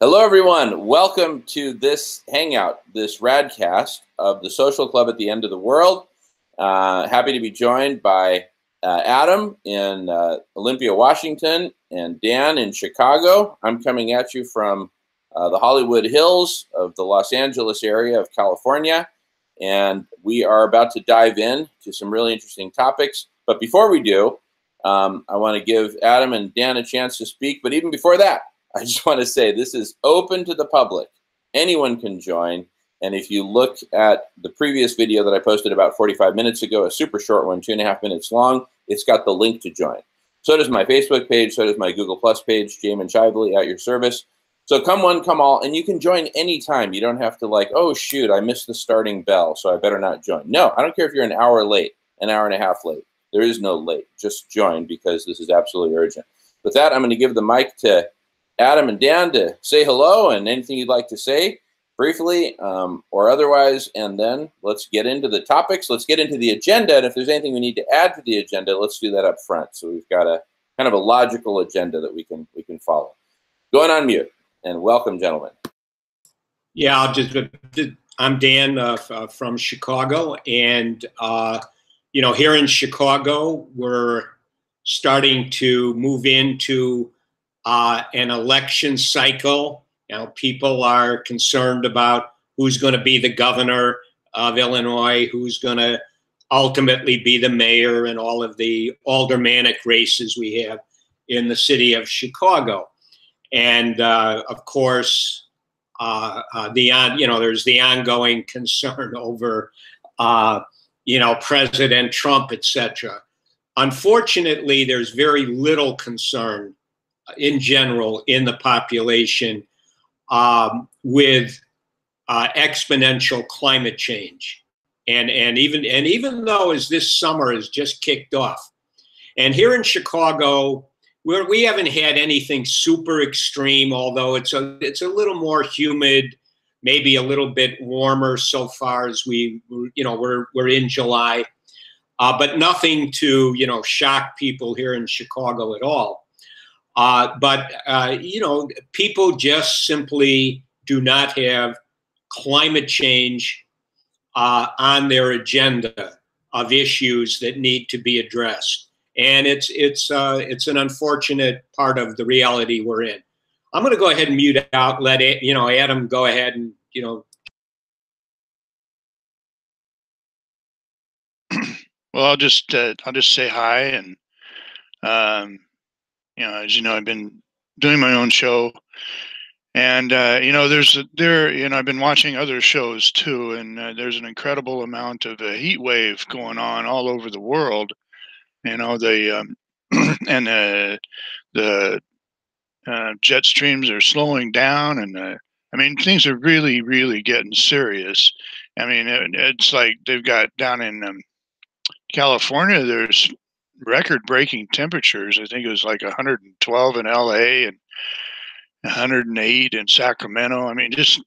Hello, everyone. Welcome to this hangout, this radcast of the Social Club at the End of the World. Happy to be joined by Adam in Olympia, Washington, and Dan in Chicago. I'm coming at you from the Hollywood Hills of the Los Angeles area of California, and we are about to dive in to some really interesting topics. But before we do, I want to give Adam and Dan a chance to speak. But even before that, I just want to say this is open to the public. Anyone can join. And if you look at the previous video that I posted about 45 minutes ago, a super short one, 2.5 minutes long, it's got the link to join. So does my Facebook page, so does my Google Plus page, Jamin Shively at your service. So come one, come all, and you can join anytime. You don't have to oh, shoot, I missed the starting bell, so I better not join. No, I don't care if you're an hour late, an hour and a half late. There is no late. Just join because this is absolutely urgent. With that, I'm going to give the mic to Adam and Dan to say hello and anything you'd like to say briefly or otherwise, and then let's get into the topics. Let's get into the agenda, and if there's anything we need to add to the agenda, let's do that up front. So we've got a kind of a logical agenda that we can follow. Going on mute, and welcome, gentlemen. Yeah, I'm Dan from Chicago, and here in Chicago, we're starting to move into an election cycle. People are concerned about who's going to be the governor of Illinois, who's going to ultimately be the mayor, and all of the aldermanic races we have in the city of Chicago. And of course, there's the ongoing concern over President Trump, etc. Unfortunately, there's very little concern in general in the population with exponential climate change, and even though as this summer has just kicked off, and here in Chicago we haven't had anything super extreme, although it's a little more humid, maybe a little bit warmer so far as we're in July, but nothing to shock people here in Chicago at all. But people just simply do not have climate change on their agenda of issues that need to be addressed. And it's an unfortunate part of the reality we're in. I'm going to go ahead and mute out, let Adam go ahead and, Well, I'll just say hi, and as you know, I've been doing my own show, and I've been watching other shows too, and there's an incredible amount of a heat wave going on all over the world. The jet streams are slowing down, and things are really, really getting serious. It's like they've got down in California, there's record-breaking temperatures. I think it was like 112 in LA and 108 in Sacramento. Just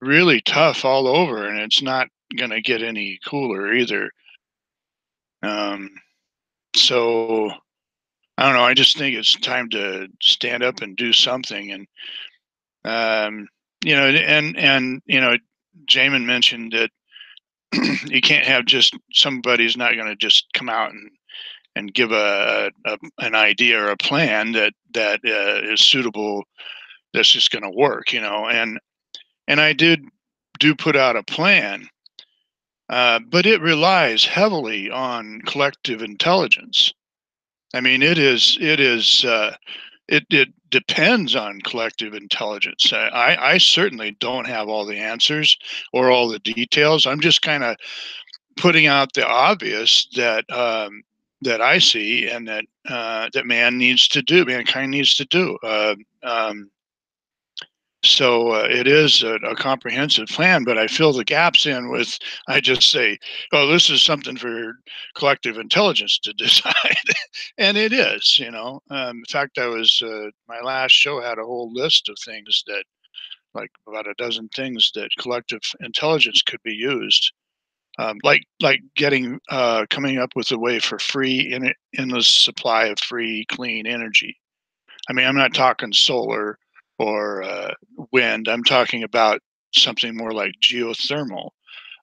really tough all over, and it's not going to get any cooler either. So I don't know. I just think it's time to stand up and do something. And Jamin mentioned that you can't have just somebody's not going to just come out and give an idea or a plan that is suitable, that's just going to work, and I do put out a plan, but it relies heavily on collective intelligence. It depends on collective intelligence. I certainly don't have all the answers or all the details. I'm just kind of putting out the obvious that I see, and that mankind needs to do. So it is a comprehensive plan, but I fill the gaps in with, I just say, oh, this is something for collective intelligence to decide. And it is, in fact, my last show had a whole list of things that, like about a dozen things that collective intelligence could be used. Like coming up with a way for free endless supply of free, clean energy. I'm not talking solar or wind. I'm talking about something more like geothermal,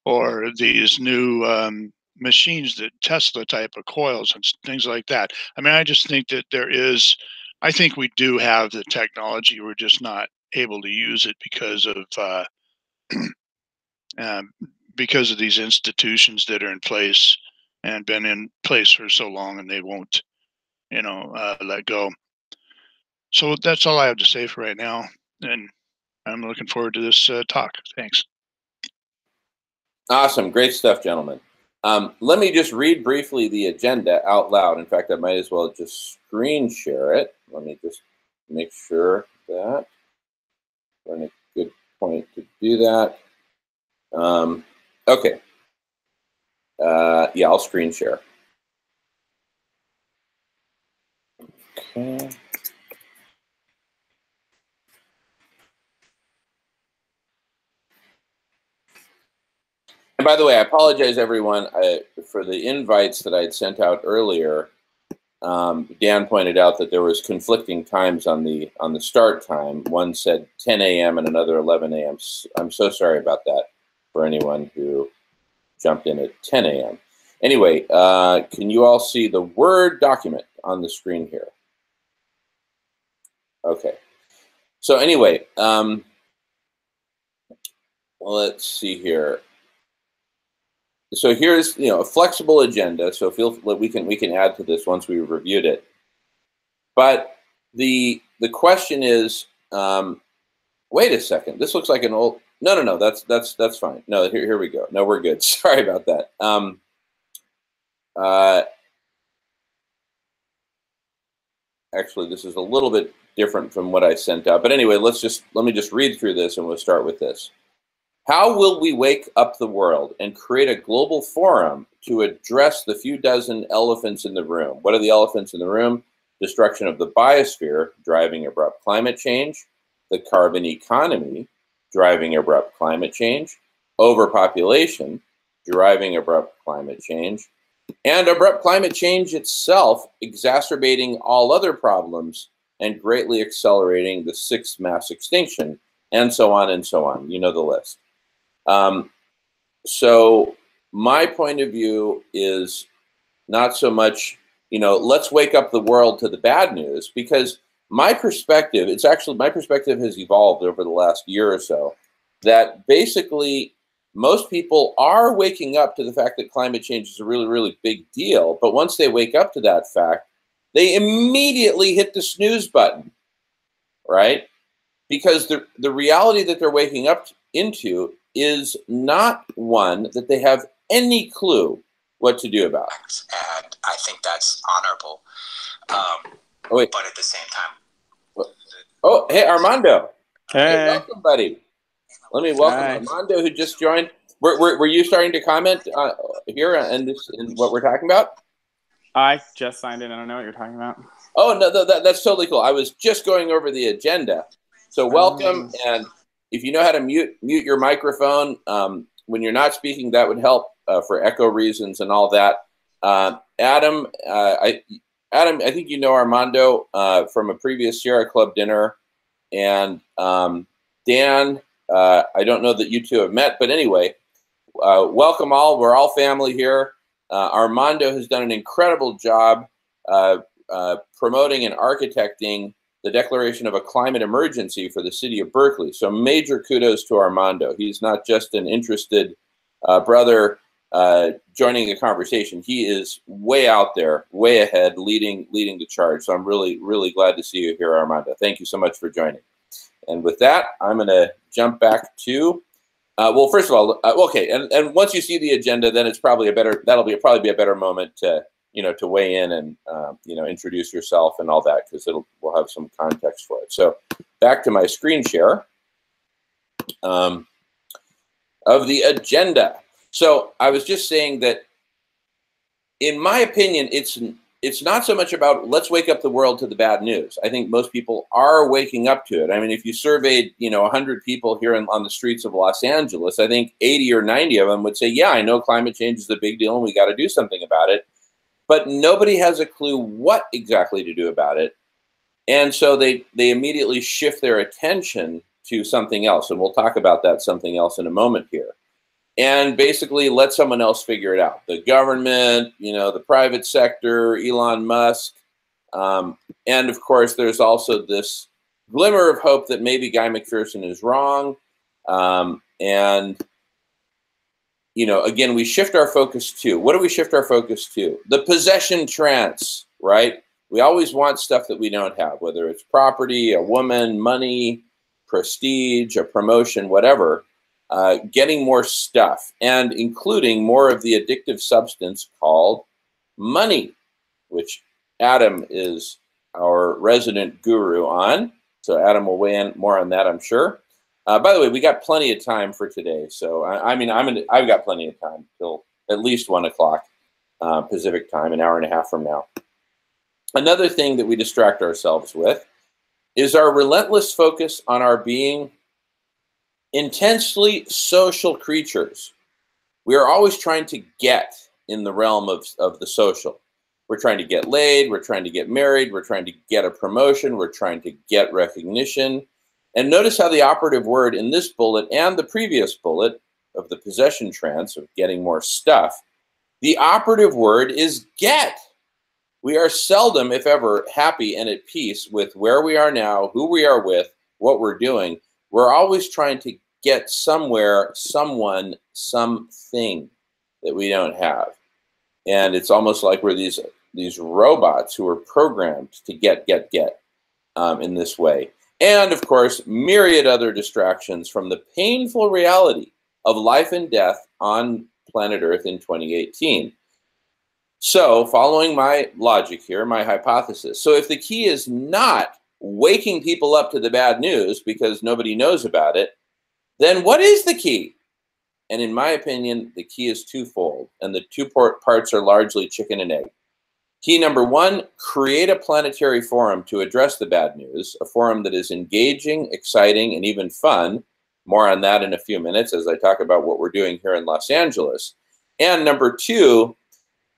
or these new machines that Tesla type of coils and things like that. I mean, I just think that I think we do have the technology. We're just not able to use it um, because of these institutions that are in place and been in place for so long, and they won't, let go. So that's all I have to say for right now, and I'm looking forward to this talk. Thanks. Awesome. Great stuff, gentlemen. Let me just read briefly the agenda out loud. In fact, I might as well just screen share it. Let me just make sure that we're in a good point to do that. Okay. Yeah, I'll screen share. Okay. And by the way, I apologize, everyone, for the invites that I'd sent out earlier. Dan pointed out that there was conflicting times on the start time. One said 10 a.m. and another 11 a.m. I'm so sorry about that for anyone who jumped in at 10 a.m. Anyway, can you all see the Word document on the screen here? Okay. So anyway, let's see here. So here's a flexible agenda. So we can add to this once we've reviewed it. But the question is, wait a second. This looks like an old. No. That's fine. No, here we go. No, we're good. Sorry about that. Actually, this is a little bit different from what I sent out. But anyway, let me just read through this, and we'll start with this. How will we wake up the world and create a global forum to address the few dozen elephants in the room? What are the elephants in the room? Destruction of the biosphere, driving abrupt climate change, the carbon economy, driving abrupt climate change, overpopulation, driving abrupt climate change, and abrupt climate change itself exacerbating all other problems and greatly accelerating the sixth mass extinction, and so on and so on. You know the list. So my point of view is not so much, let's wake up the world to the bad news, because my perspective has evolved over the last year or so, that basically most people are waking up to the fact that climate change is a really, really big deal. But once they wake up to that fact, they immediately hit the snooze button, right? Because the reality that they're waking up into is not one that they have any clue what to do about. And I think that's honorable. But at the same time... Oh, hey, Armando. Hey. Welcome, buddy. Let me welcome Armando, who just joined. Were you starting to comment here in what we're talking about? I just signed in. I don't know what you're talking about. Oh, no, that's totally cool. I was just going over the agenda. So welcome, and if you know how to mute your microphone when you're not speaking, that would help for echo reasons and all that. Adam, I think you know Armando from a previous Sierra Club dinner, and Dan, I don't know that you two have met, but anyway, welcome all. We're all family here. Armando has done an incredible job promoting and architecting the declaration of a climate emergency for the city of Berkeley. So major kudos to Armando. He's not just an interested brother joining the conversation. He is way out there, way ahead, leading the charge. So I'm really, really glad to see you here, Armando. Thank you so much for joining. And with that, I'm going to jump back to, well, first of all, okay, and once you see the agenda, then it's probably probably be a better moment to weigh in and, introduce yourself and all that, because we'll have some context for it. So back to my screen share of the agenda. So I was just saying that, in my opinion, it's not so much about let's wake up the world to the bad news. I think most people are waking up to it. I mean, if you surveyed, 100 people here on the streets of Los Angeles, I think 80 or 90 of them would say, yeah, I know climate change is a big deal and we got to do something about it. But nobody has a clue what exactly to do about it. And so they immediately shift their attention to something else. And we'll talk about that something else in a moment here. And basically let someone else figure it out. The government, the private sector, Elon Musk. And of course, there's also this glimmer of hope that maybe Guy McPherson is wrong. Again, we shift our focus to, what do we shift our focus to? The possession trance, right? We always want stuff that we don't have, whether it's property, a woman, money, prestige, a promotion, whatever. Getting more stuff, and including more of the addictive substance called money, which Adam is our resident guru on. So Adam will weigh in more on that, I'm sure. By the way, we got plenty of time for today. So I've got plenty of time till at least 1 o'clock Pacific time, an hour and a half from now. Another thing that we distract ourselves with is our relentless focus on our being intensely social creatures. We are always trying to get in the realm of the social. We're trying to get laid, we're trying to get married, we're trying to get a promotion, we're trying to get recognition. And notice how the operative word in this bullet and the previous bullet of the possession trance of getting more stuff, the operative word is get. We are seldom, if ever, happy and at peace with where we are now, who we are with, what we're doing. We're always trying to get somewhere, someone, something that we don't have. And it's almost like we're these robots who are programmed to get in this way. And of course, myriad other distractions from the painful reality of life and death on planet Earth in 2018. So, following my logic here, my hypothesis. So if the key is not waking people up to the bad news because nobody knows about it, then what is the key? And in my opinion, the key is twofold, and the two parts are largely chicken and egg. Key number one, create a planetary forum to address the bad news, a forum that is engaging, exciting, and even fun. More on that in a few minutes as I talk about what we're doing here in Los Angeles. And number two,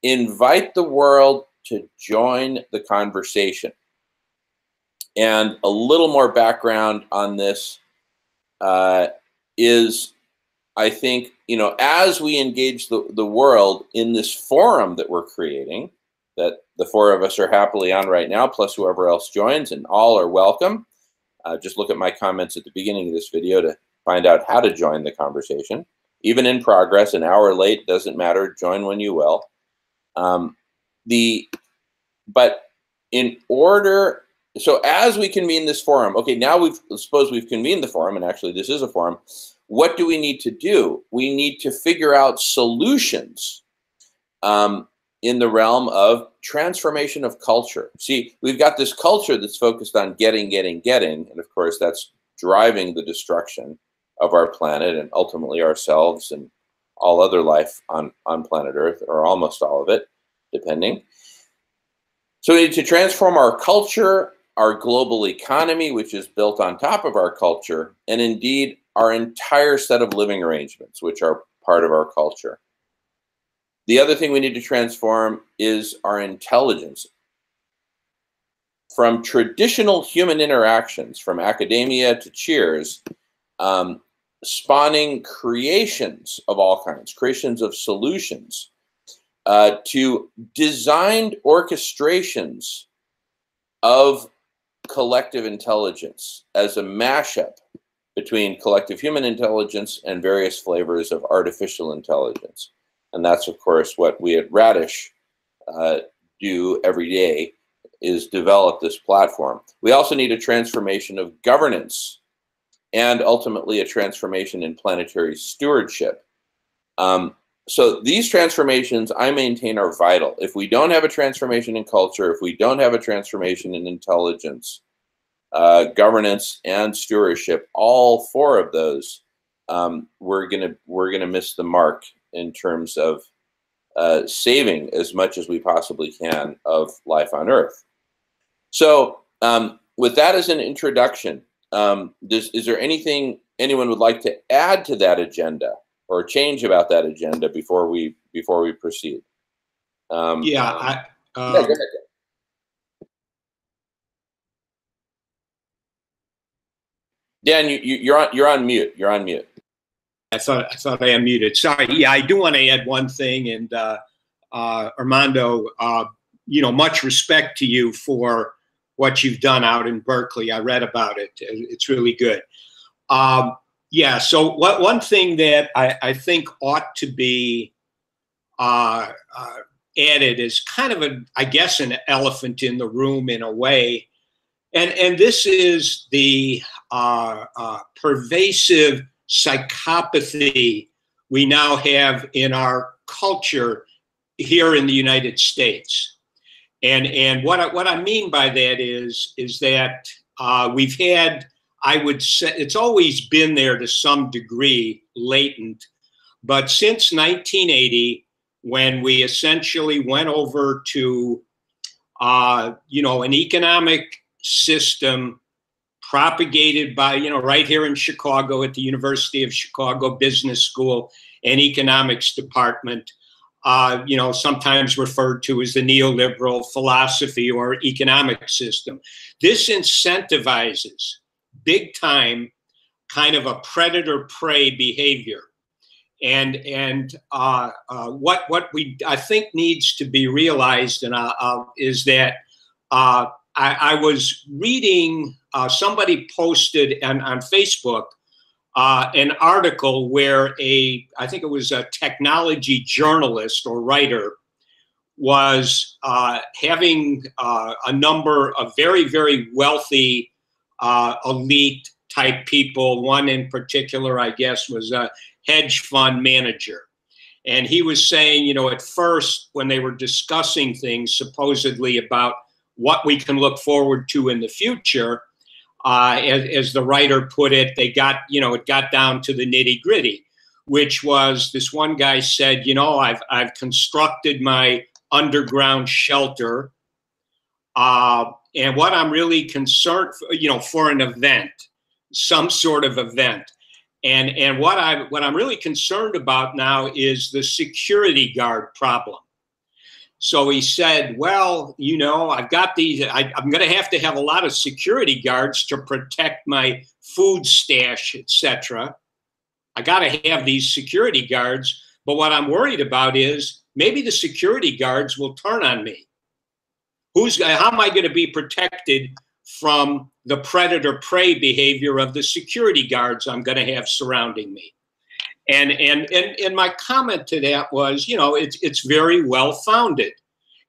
invite the world to join the conversation. And a little more background on this is, I think, as we engage the world in this forum that we're creating, that the four of us are happily on right now, plus whoever else joins, and all are welcome. Just look at my comments at the beginning of this video to find out how to join the conversation. Even in progress, an hour late, doesn't matter, join when you will. But in order, so as we convene this forum, okay, now suppose we've convened the forum, and actually this is a forum. What do we need to do? We need to figure out solutions in the realm of transformation of culture. See, we've got this culture that's focused on getting, and of course that's driving the destruction of our planet and ultimately ourselves and all other life on planet Earth, or almost all of it, depending. So we need to transform our culture, our global economy, which is built on top of our culture, and indeed our entire set of living arrangements, which are part of our culture. The other thing we need to transform is our intelligence. From traditional human interactions, from academia to Cheers, spawning creations of all kinds, creations of solutions, to designed orchestrations of collective intelligence as a mashup between collective human intelligence and various flavors of artificial intelligence. And that's, of course, what we at Radish do every day, is develop this platform. We also need a transformation of governance and ultimately a transformation in planetary stewardship. So these transformations, I maintain, are vital. If we don't have a transformation in culture, if we don't have a transformation in intelligence, governance, and stewardship, all four of those, we're gonna miss the mark in terms of saving as much as we possibly can of life on Earth. So with that as an introduction, is there anything anyone would like to add to that agenda or change about that agenda before we proceed? Yeah, go ahead. Dan, you're on mute. You're on mute. I thought I unmuted. Sorry. Yeah, I do want to add one thing, and Armando, much respect to you for what you've done out in Berkeley. I read about it. It's really good. So one thing that I think ought to be added is kind of an elephant in the room in a way, and this is the pervasive psychopathy we now have in our culture here in the United States. And what I mean by that is that we've had, I would say, it's always been there to some degree, latent, but since 1980, when we essentially went over to an economic system propagated by, right here in Chicago at the University of Chicago Business School and Economics Department, sometimes referred to as the neoliberal philosophy or economic system. This incentivizes big time kind of a predator-prey behavior. And what we, I think, needs to be realized is that I was reading, somebody posted on Facebook an article where I think it was a technology journalist or writer was having a number of very, very wealthy elite type people. One in particular, I guess, was a hedge fund manager. And he was saying, at first when they were discussing things supposedly about what we can look forward to in the future, as the writer put it, they got, it got down to the nitty gritty, which was this one guy said, I've constructed my underground shelter. And what I'm really concerned for, for an event, some sort of event. And what I'm really concerned about now is the security guard problem. So he said, well, I've got these, I'm going to have a lot of security guards to protect my food stash, etc. I got to have these security guards. But what I'm worried about is maybe the security guards will turn on me. How am I going to be protected from the predator-prey behavior of the security guards I'm going to have surrounding me? And my comment to that was, it's very well founded,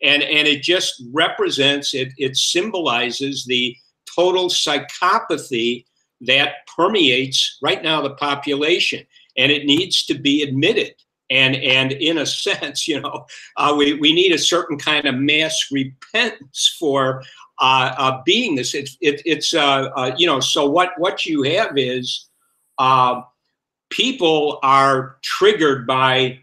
and it just represents, it symbolizes the total psychopathy that permeates right now the population, and it needs to be admitted. And in a sense, we need a certain kind of mass repentance for being this. So what you have is people are triggered by,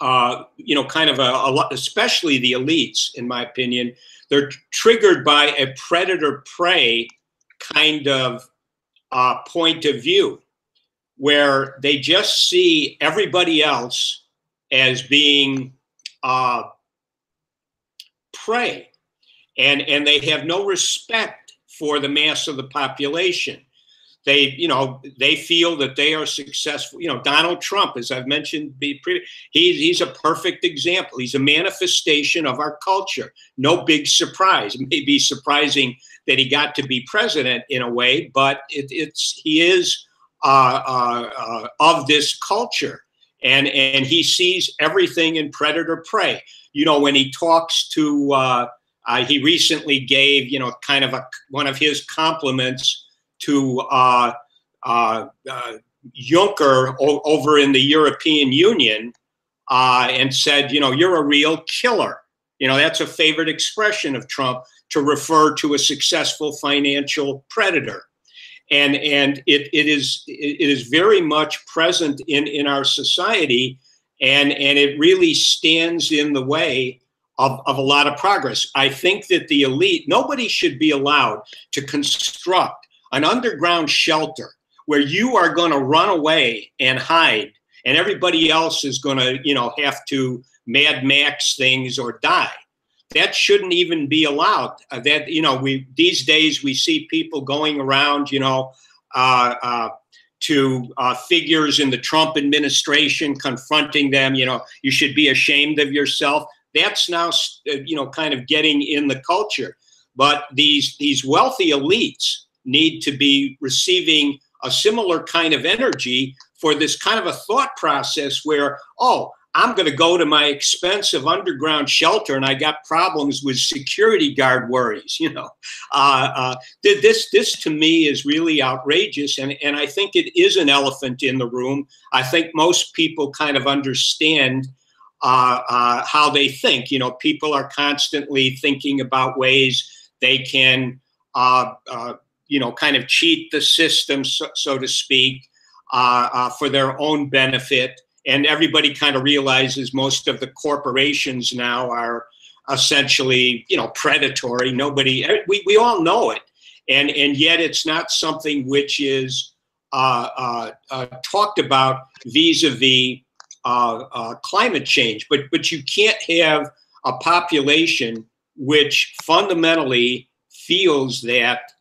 kind of a lot, especially the elites, in my opinion. They're triggered by a predator-prey kind of point of view, where they just see everybody else as being prey, and they have no respect for the mass of the population. They feel that they are successful. Donald Trump, as I've mentioned, he's a perfect example. He's a manifestation of our culture. No big surprise. It may be surprising that he got to be president in a way, but he is of this culture, and he sees everything in predator prey. When he talks to, he recently gave kind of one of his compliments to Juncker over in the European Union, and said, you're a real killer. That's a favorite expression of Trump, to refer to a successful financial predator. And it is very much present in our society, and it really stands in the way of a lot of progress. I think that the elite, nobody should be allowed to construct an underground shelter where you are going to run away and hide, and everybody else is going to, have to Mad Max things or die. That shouldn't even be allowed. These days we see people going around, figures in the Trump administration, confronting them. You should be ashamed of yourself. That's now, kind of getting in the culture. But these wealthy elites need to be receiving a similar kind of energy for this kind of a thought process where, oh, I'm going to go to my expensive underground shelter and I got problems with security guard worries. This to me is really outrageous. And I think it is an elephant in the room. I think most people kind of understand how they think. People are constantly thinking about ways they can, kind of cheat the system, so to speak, for their own benefit. And everybody kind of realizes most of the corporations now are essentially, predatory. We all know it. And yet it's not something which is talked about vis-a-vis climate change. But you can't have a population which fundamentally feels that,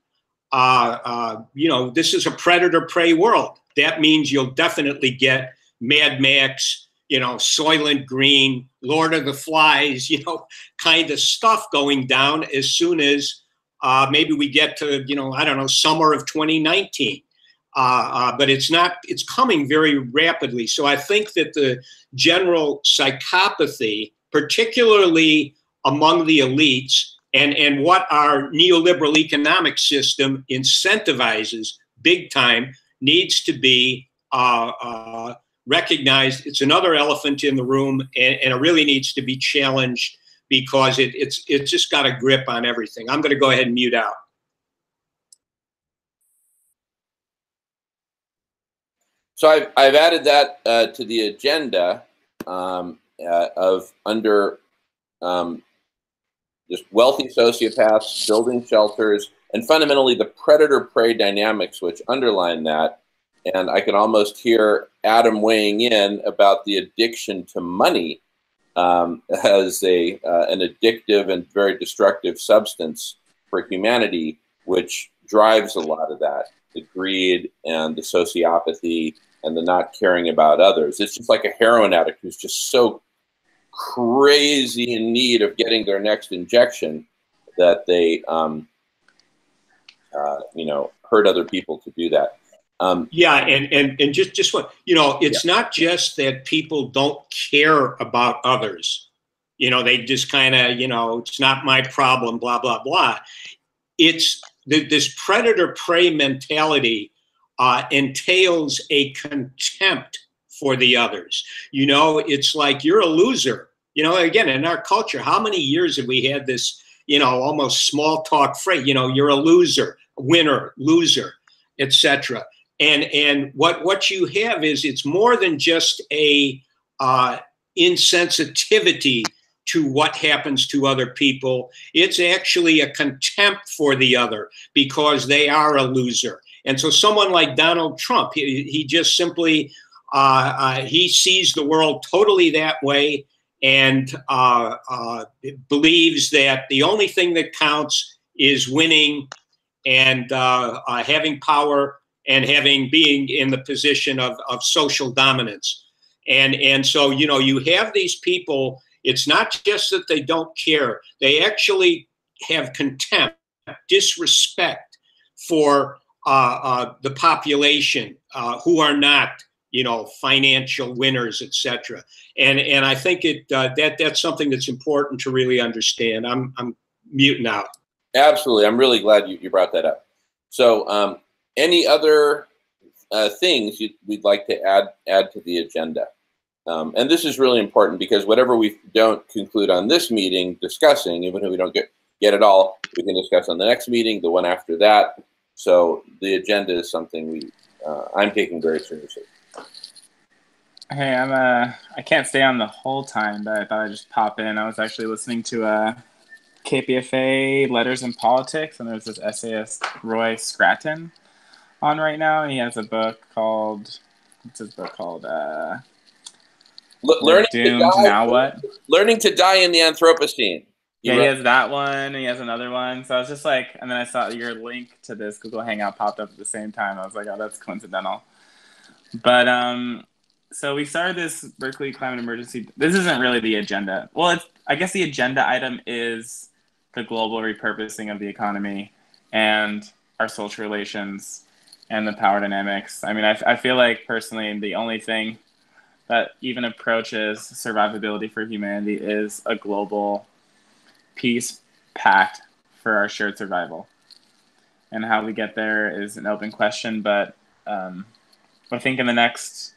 this is a predator-prey world. That means you'll definitely get Mad Max, Soylent Green, Lord of the Flies, kind of stuff going down as soon as maybe we get to, summer of 2019. But it's coming very rapidly. So I think that the general psychopathy, particularly among the elites, and what our neoliberal economic system incentivizes big time, needs to be recognized. It's another elephant in the room, and it really needs to be challenged because it's just got a grip on everything. I'm going to go ahead and mute out. So I've added that to the agenda of under just wealthy sociopaths building shelters, and fundamentally the predator-prey dynamics which underline that. And I can almost hear Adam weighing in about the addiction to money as an addictive and very destructive substance for humanity, which drives a lot of that, the greed and the sociopathy and the not caring about others. It's just like a heroin addict who's just so crazy in need of getting their next injection that they, hurt other people to do that. And just what, it's not just that people don't care about others. They just kind of, it's not my problem, blah, blah, blah. It's this predator-prey mentality entails a contempt for the others. It's like you're a loser. Again, in our culture, how many years have we had this, almost small talk phrase, you're a loser, winner, loser, etc. And what you have is it's more than just a insensitivity to what happens to other people. It's actually a contempt for the other because they are a loser. And so someone like Donald Trump, he just simply, he sees the world totally that way and believes that the only thing that counts is winning and having power and being in the position of social dominance. And so, you have these people, it's not just that they don't care, they actually have contempt, disrespect for the population who are not, financial winners, etc. And I think that's something that's important to really understand. I'm muting out. Absolutely. I'm really glad you brought that up. So any other things we'd like to add to the agenda? And this is really important because whatever we don't conclude on this meeting discussing, even if we don't get it all, we can discuss on the next meeting, the one after that. So the agenda is something I'm taking very seriously. Hey, I can't stay on the whole time, but I thought I'd just pop in. I was actually listening to KPFA Letters in Politics, and there's this essayist, Roy Scruton, on right now. He has a book called, what's his book called? Learning Doomed, to Die, Now What? Learning to Die in the Anthropocene. Yeah, he has that one, and he has another one. So I was just like, and then I saw your link to this Google Hangout popped up at the same time. I was like, oh, that's coincidental. But so we started this Berkeley Climate Emergency. This isn't really the agenda. Well, I guess the agenda item is the global repurposing of the economy and our social relations and the power dynamics. I mean, I feel like personally the only thing that even approaches survivability for humanity is a global peace pact for our shared survival. And how we get there is an open question, but I think in the next,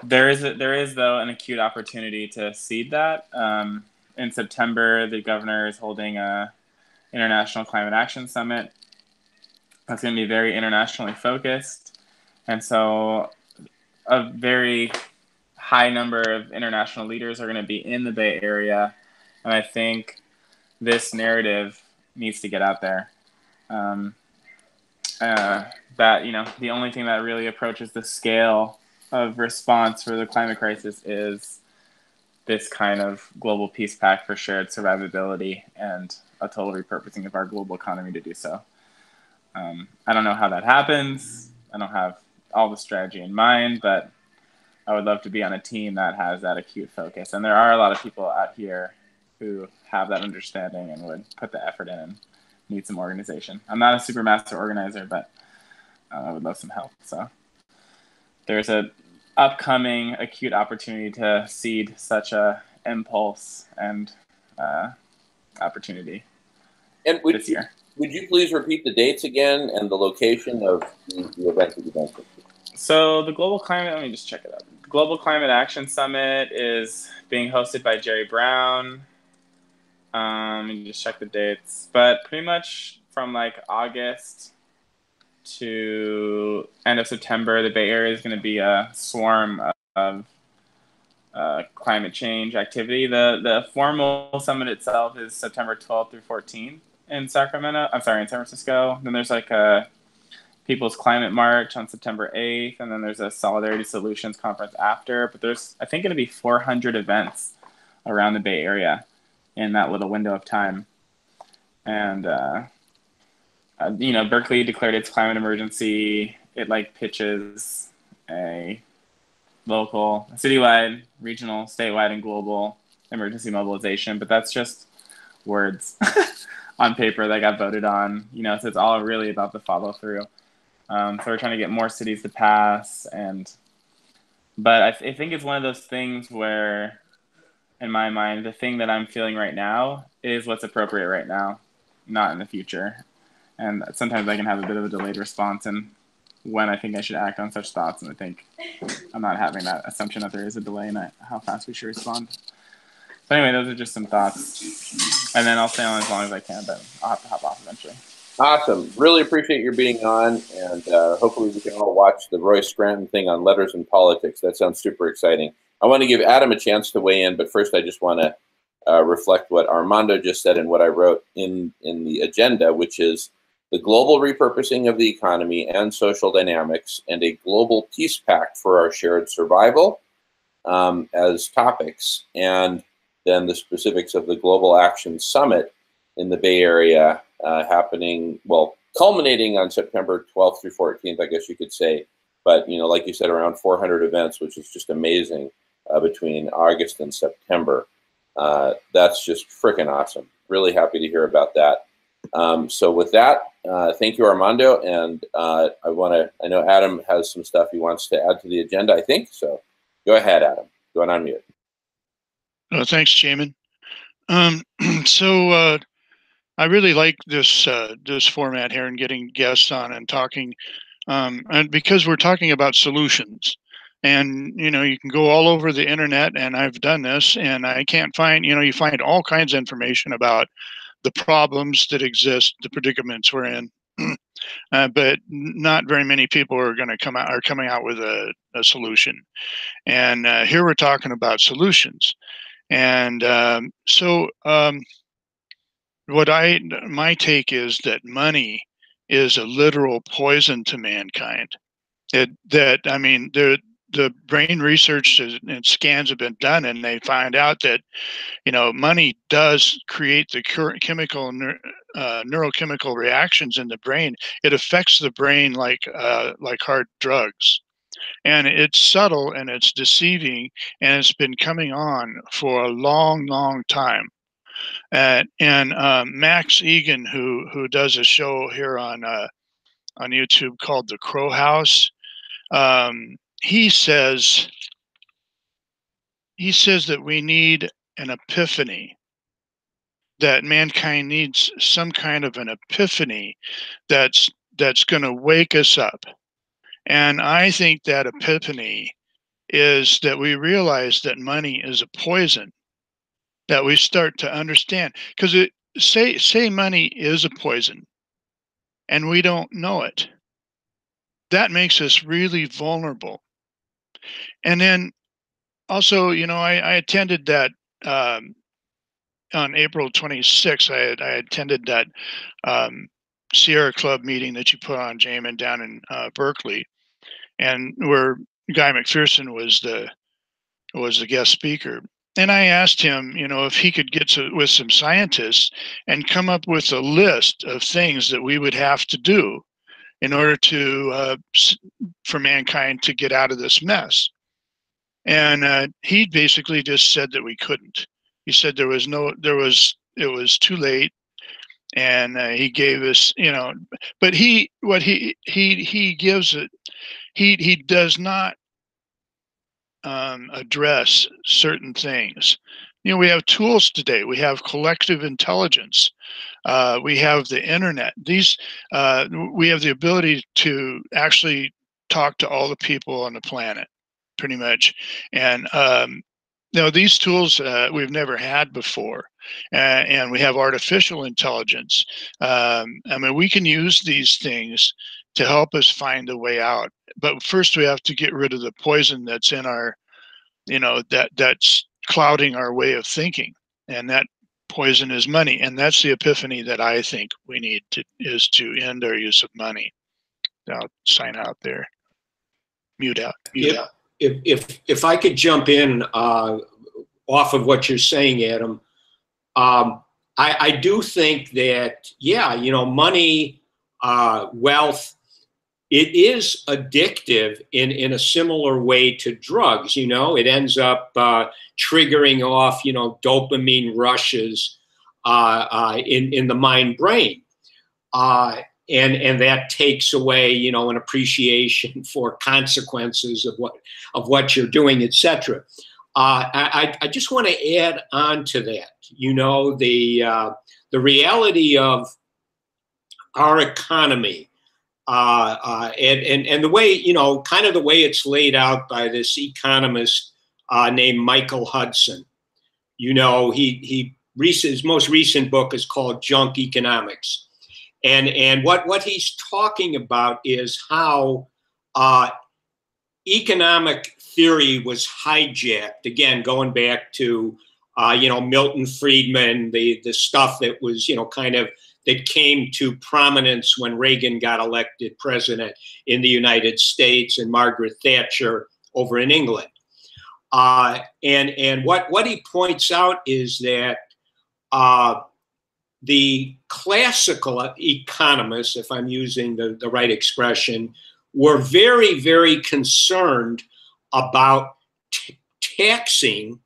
there is though an acute opportunity to seed that. In September, the governor is holding a International Climate Action Summit. That's going to be very internationally focused, and so a very high number of international leaders are going to be in the Bay Area, and I think this narrative needs to get out there. That, you know, the only thing that really approaches the scale of response for the climate crisis is this kind of global peace pact for shared survivability and a total repurposing of our global economy to do so. I don't know how that happens. I don't have all the strategy in mind, but I would love to be on a team that has that acute focus. And there are a lot of people out here who have that understanding and would put the effort in and need some organization. I'm not a super master organizer, but I would love some help. So there's an upcoming acute opportunity to seed such a impulse and opportunity this year. Would you please repeat the dates again and the location of the event that you mentioned? So the Global Climate, let me just check it out. The Global Climate Action Summit is being hosted by Jerry Brown. Let me just check the dates. But pretty much from like August to end of September, the Bay Area is going to be a swarm of climate change activity. The formal summit itself is September 12th through 14th in San Francisco. Then there's like a People's Climate March on September 8th, and then there's a Solidarity Solutions conference after. But there's, I think, going to be 400 events around the Bay Area in that little window of time. And, you know, Berkeley declared its climate emergency. It like pitches a local, citywide, regional, statewide, and global emergency mobilization. But that's just words on paper that got voted on. You know, so it's all really about the follow through. So we're trying to get more cities to pass, but I think it's one of those things where, in my mind, the thing that I'm feeling right now is what's appropriate right now, not in the future. And sometimes I can have a bit of a delayed response in when I think I should act on such thoughts, and I think I'm not having that assumption that there is a delay in how fast we should respond. So anyway, those are just some thoughts, and then I'll stay on as long as I can, but I'll have to hop off eventually. Awesome. Really appreciate your being on, and hopefully we can all watch the Roy Scranton thing on Letters and Politics. That sounds super exciting. I want to give Adam a chance to weigh in, but first I just want to reflect what Armando just said and what I wrote in the agenda, which is the global repurposing of the economy and social dynamics and a global peace pact for our shared survival as topics, and then the specifics of the Global Action Summit in the Bay Area happening, well, culminating on September 12th through 14th, I guess you could say. But, you know, like you said, around 400 events, which is just amazing between August and September. That's just freaking awesome. Really happy to hear about that. So with that, thank you, Armando. And I know Adam has some stuff he wants to add to the agenda, I think. So go ahead, Adam. Go on mute. Oh, thanks, Jamin. So I really like this format here and getting guests on and talking, and because we're talking about solutions, and you know, you can go all over the internet, and I've done this, and I can't find, you know, you find all kinds of information about the problems that exist, the predicaments we're in, but not very many people are coming out with a solution. And here we're talking about solutions, and my take is that money is a literal poison to mankind. I mean, the brain research and scans have been done, and they find out that, you know, money does create the current neurochemical reactions in the brain. It affects the brain like hard drugs, and it's subtle and it's deceiving, and it's been coming on for a long, long time. And Max Egan, who does a show here on YouTube called The Crow House, he says that we need an epiphany, that mankind needs some kind of an epiphany that's going to wake us up. And I think that epiphany is that we realize that money is a poison, that we start to understand, because say money is a poison and we don't know it. That makes us really vulnerable. And then also, you know, I attended that on April 26th. I attended that Sierra Club meeting that you put on, Jamin, down in Berkeley, and where Guy McPherson was the guest speaker. And I asked him, you know, if he could get with some scientists and come up with a list of things that we would have to do in order to for mankind to get out of this mess. And he basically just said that we couldn't. He said it was too late, and he gave us, you know, but he gives it. He does not address certain things. You know, we have tools today. We have collective intelligence. We have the internet. We have the ability to actually talk to all the people on the planet, pretty much. And you know, these tools we've never had before, and we have artificial intelligence. I mean, we can use these things to help us find a way out. But first, we have to get rid of the poison that's in our, you know, that's clouding our way of thinking, and that poison is money. And that's the epiphany that I think we need is to end our use of money. I'll sign out there. Mute out. If I could jump in off of what you're saying, Adam, I do think that, yeah, you know, money, wealth, it is addictive in a similar way to drugs. You know, it ends up triggering off, you know, dopamine rushes in the mind brain. And that takes away, you know, an appreciation for consequences of what you're doing, etc. I just want to add on to that. You know, the reality of our economy, and the way, you know, kind of the way it's laid out by this economist named Michael Hudson. You know, his most recent book is called Junk Economics. And what he's talking about is how economic theory was hijacked. Again, going back to you know, Milton Friedman, the stuff that was, you know, kind of that came to prominence when Reagan got elected president in the United States and Margaret Thatcher over in England. And what he points out is that the classical economists, if I'm using the right expression, were very, very concerned about taxing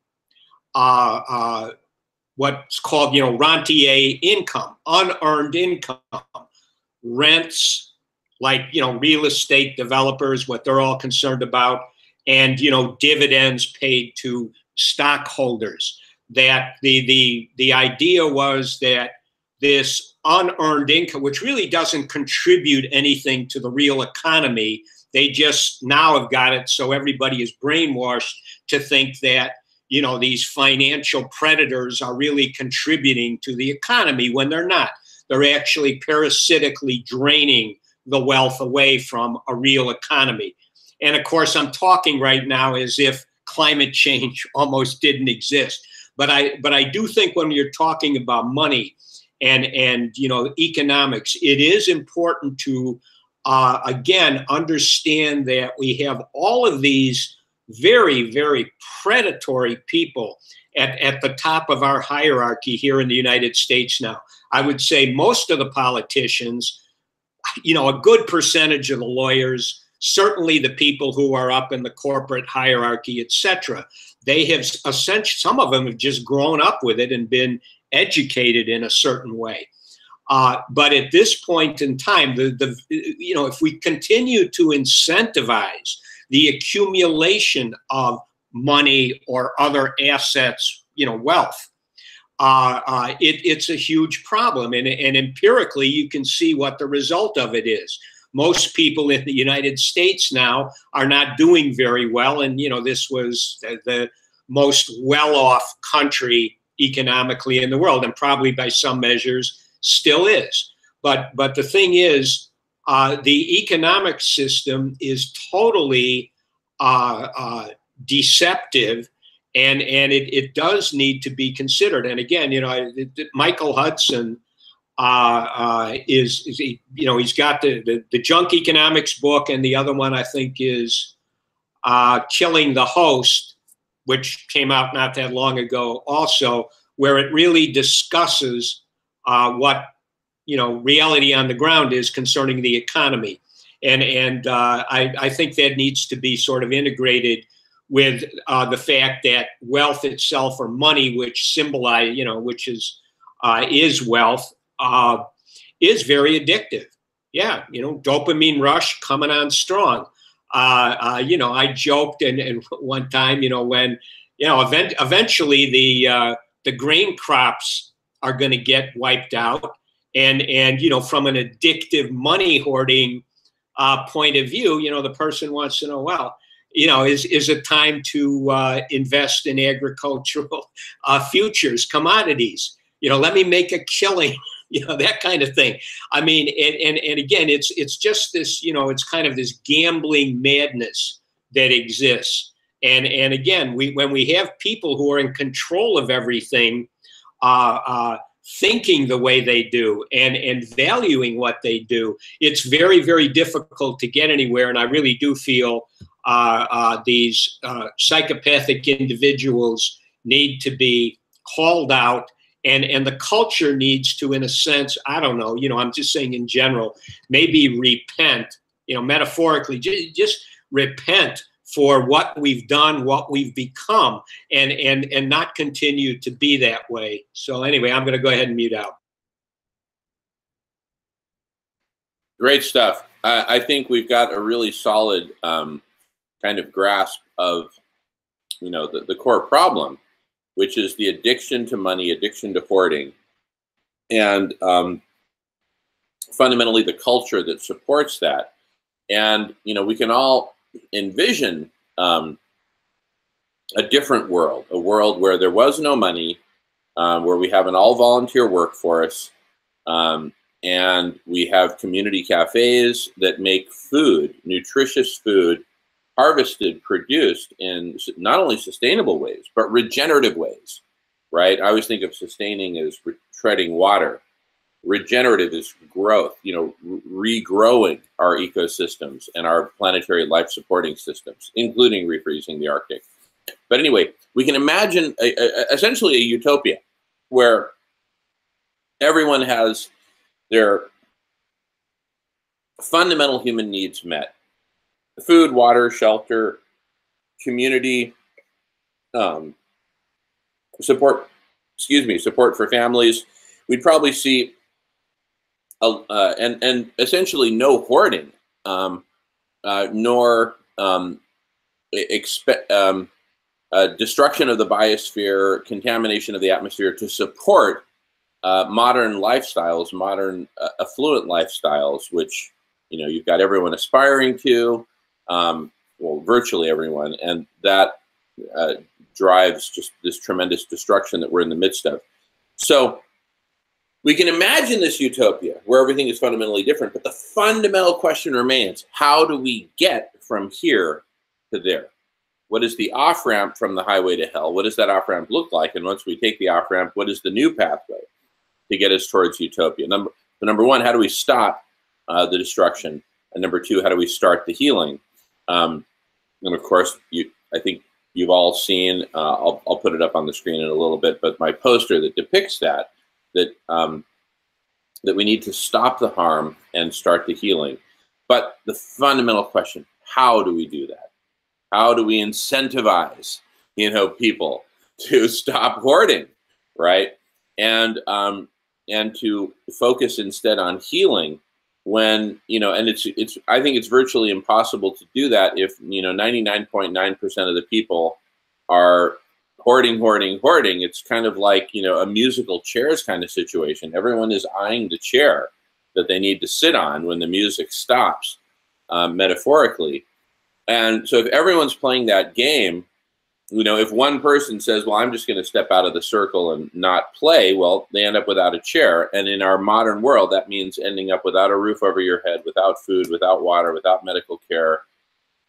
what's called, you know, rentier income, unearned income, rents, like, you know, real estate developers, what they're all concerned about, and, you know, dividends paid to stockholders. That the idea was that this unearned income, which really doesn't contribute anything to the real economy, they just now have got it so everybody is brainwashed to think that, you know, these financial predators are really contributing to the economy when they're not. They're actually parasitically draining the wealth away from a real economy. And of course, I'm talking right now as if climate change almost didn't exist. But I do think when you're talking about money and you know, economics, it is important to again, understand that we have all of these very, very predatory people at the top of our hierarchy here in the United States now. I would say most of the politicians, you know, a good percentage of the lawyers, certainly the people who are up in the corporate hierarchy, etc. They have essentially, some of them have just grown up with it and been educated in a certain way. But at this point in time, you know, if we continue to incentivize the accumulation of money or other assets, you know, wealth, it's a huge problem. And empirically, you can see what the result of it is. Most people in the United States now are not doing very well. And, you know, this was the most well-off country economically in the world, and probably by some measures still is. But the thing is, the economic system is totally deceptive, and it does need to be considered. And again, you know, Michael Hudson is you know, he's got the Junk Economics book, and the other one I think is Killing the Host, which came out not that long ago also, where it really discusses what, you know, reality on the ground is concerning the economy. And I think that needs to be sort of integrated with the fact that wealth itself, or money, which symbolize, you know, which is wealth, is very addictive. Yeah, you know, dopamine rush coming on strong. You know, I joked and one time, you know, when, you know, eventually the grain crops are going to get wiped out, and you know, from an addictive money hoarding point of view, you know, the person wants to know, well, you know, is it time to invest in agricultural futures, commodities? You know, let me make a killing, you know, that kind of thing. I mean, and again, it's just this, you know, it's kind of this gambling madness that exists. And again, when we have people who are in control of everything, thinking the way they do and valuing what they do, it's very, very difficult to get anywhere. And I really do feel these psychopathic individuals need to be called out, and the culture needs to, in a sense, I don't know, you know, I'm just saying in general, maybe repent, you know, metaphorically, just repent for what we've done, what we've become, and not continue to be that way. So anyway, I'm going to go ahead and mute out. Great stuff. I think we've got a really solid kind of grasp of, you know, the core problem, which is the addiction to money, addiction to hoarding, and fundamentally the culture that supports that. And, you know, we can all envision a different world, a world where there was no money, where we have an all-volunteer workforce, and we have community cafes that make food, nutritious food, harvested, produced in not only sustainable ways, but regenerative ways, right? I always think of sustaining as treading water. Regenerative is growth, you know, regrowing our ecosystems and our planetary life supporting systems, including refreezing the Arctic. But anyway, we can imagine essentially a utopia where everyone has their fundamental human needs met. Food, water, shelter, community, support for families. We'd probably see and essentially no hoarding, nor destruction of the biosphere, contamination of the atmosphere to support modern lifestyles, modern affluent lifestyles, which, you know, you've got everyone aspiring to, well, virtually everyone, and that drives just this tremendous destruction that we're in the midst of. So we can imagine this utopia where everything is fundamentally different, but the fundamental question remains: how do we get from here to there? What is the off-ramp from the highway to hell? What does that off-ramp look like? And once we take the off-ramp, what is the new pathway to get us towards utopia? Number one, how do we stop the destruction? And number two, how do we start the healing? And of course, I think you've all seen, I'll put it up on the screen in a little bit, but my poster that depicts that we need to stop the harm and start the healing. But the fundamental question, how do we do that? How do we incentivize, people to stop hoarding, right? And to focus instead on healing when, and I think it's virtually impossible to do that if, 99.9% of the people are hoarding. It's kind of like, a musical chairs kind of situation. Everyone is eyeing the chair that they need to sit on when the music stops, metaphorically. And so if everyone's playing that game, if one person says, well, I'm just going to step out of the circle and not play, well, they end up without a chair. And in our modern world, that means ending up without a roof over your head, without food, without water, without medical care.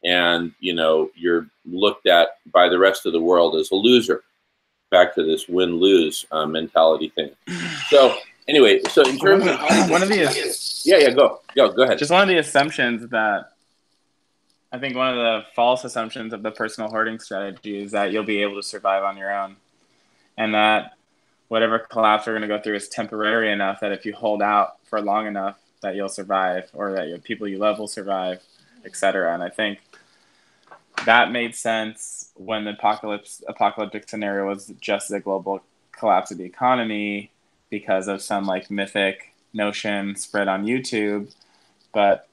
And, you're looked at by the rest of the world as a loser. Back to this win-lose mentality thing. So anyway, so in terms of go ahead. Just one of the assumptions that I think one of the false assumptions of the personal hoarding strategy is that you'll be able to survive on your own, and that whatever collapse we're going to go through is temporary enough that if you hold out for long enough that you'll survive, or that your people you love will survive, etc. And I think that made sense when the apocalyptic scenario was just the global collapse of the economy because of some mythic notion spread on YouTube. But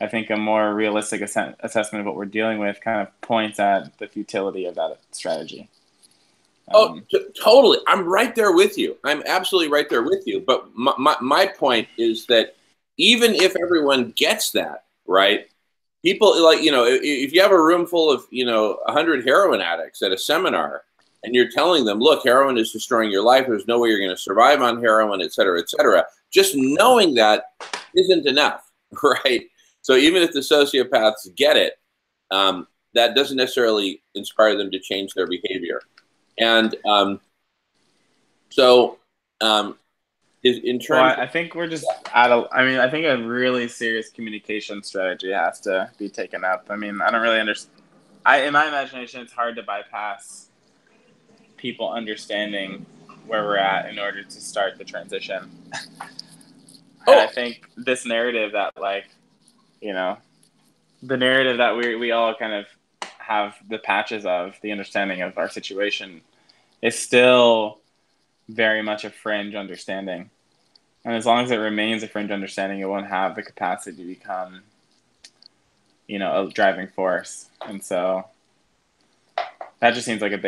I think a more realistic assessment of what we're dealing with kind of points at the futility of that strategy. Totally. I'm right there with you. I'm absolutely right there with you. But my point is that even if everyone gets that, right, people if you have a room full of, 100 heroin addicts at a seminar and you're telling them, look, heroin is destroying your life. There's no way you're going to survive on heroin, et cetera, just knowing that isn't enough, right? So even if the sociopaths get it, that doesn't necessarily inspire them to change their behavior. And in terms, I think we're just I think a really serious communication strategy has to be taken up. I mean, I don't really understand. In my imagination, it's hard to bypass people understanding where we're at in order to start the transition. And I think this narrative that the narrative that we all kind of have the patches of, the understanding of our situation, is still very much a fringe understanding. And as long as it remains a fringe understanding, it won't have the capacity to become, a driving force. And so that just seems like a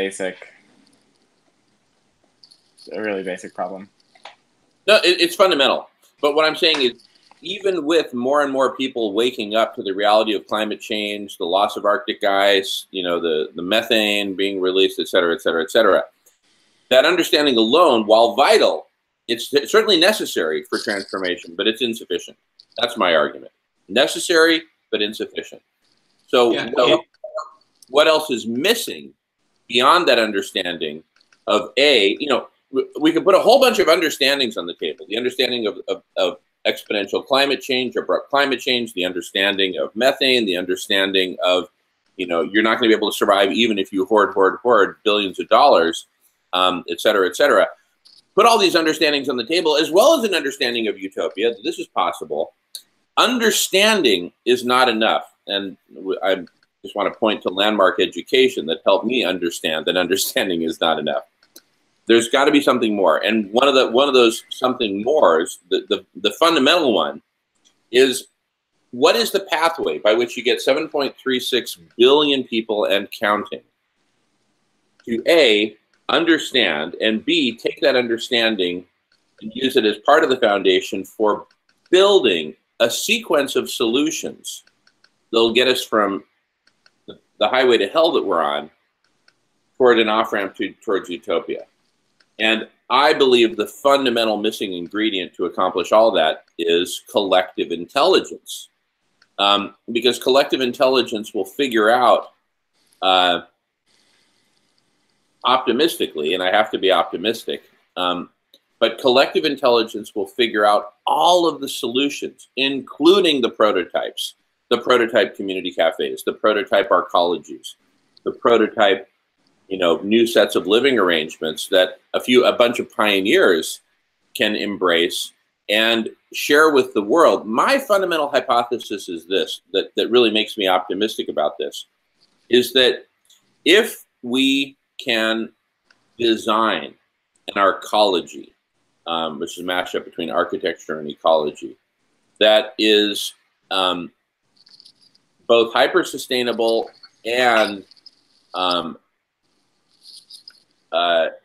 really basic problem. No, it's fundamental. But what I'm saying is, even with more and more people waking up to the reality of climate change, the loss of Arctic ice, the methane being released, et cetera, that understanding alone, while vital, it's certainly necessary for transformation, but it's insufficient. That's my argument. Necessary, but insufficient. So what else is missing beyond that understanding of we could put a whole bunch of understandings on the table. The understanding of exponential climate change, abrupt climate change, the understanding of methane, the understanding of, you're not going to be able to survive even if you hoard billions of dollars, et cetera. Put all these understandings on the table, as well as an understanding of utopia, that this is possible. Understanding is not enough. And I just want to point to landmark education that helped me understand that understanding is not enough. There's got to be something more. And one of those something mores, the fundamental one, is what is the pathway by which you get 7.36 billion people and counting to A, understand, and B, take that understanding and use it as part of the foundation for building a sequence of solutions that'll get us from the highway to hell that we're on toward an off-ramp towards utopia. And I believe the fundamental missing ingredient to accomplish all that is collective intelligence. Because collective intelligence will figure out optimistically, and I have to be optimistic, but collective intelligence will figure out all of the solutions, including the prototypes, the prototype community cafes, the prototype arcologies, the prototype, new sets of living arrangements that a bunch of pioneers can embrace and share with the world. My fundamental hypothesis is this, that really makes me optimistic about this, is that if we can design an arcology, which is a mashup between architecture and ecology, that is both hyper-sustainable and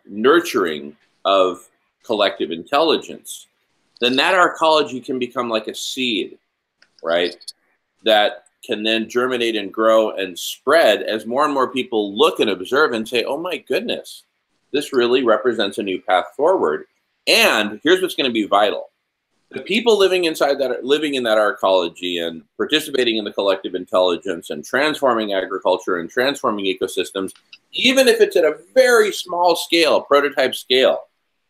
nurturing of collective intelligence, then that arcology can become like a seed, right? That can then germinate and grow and spread as more and more people look and observe and say, oh my goodness, this really represents a new path forward. And here's what's going to be vital. The people living in that arcology and participating in the collective intelligence and transforming agriculture and transforming ecosystems, even if it's at a very small scale, prototype scale,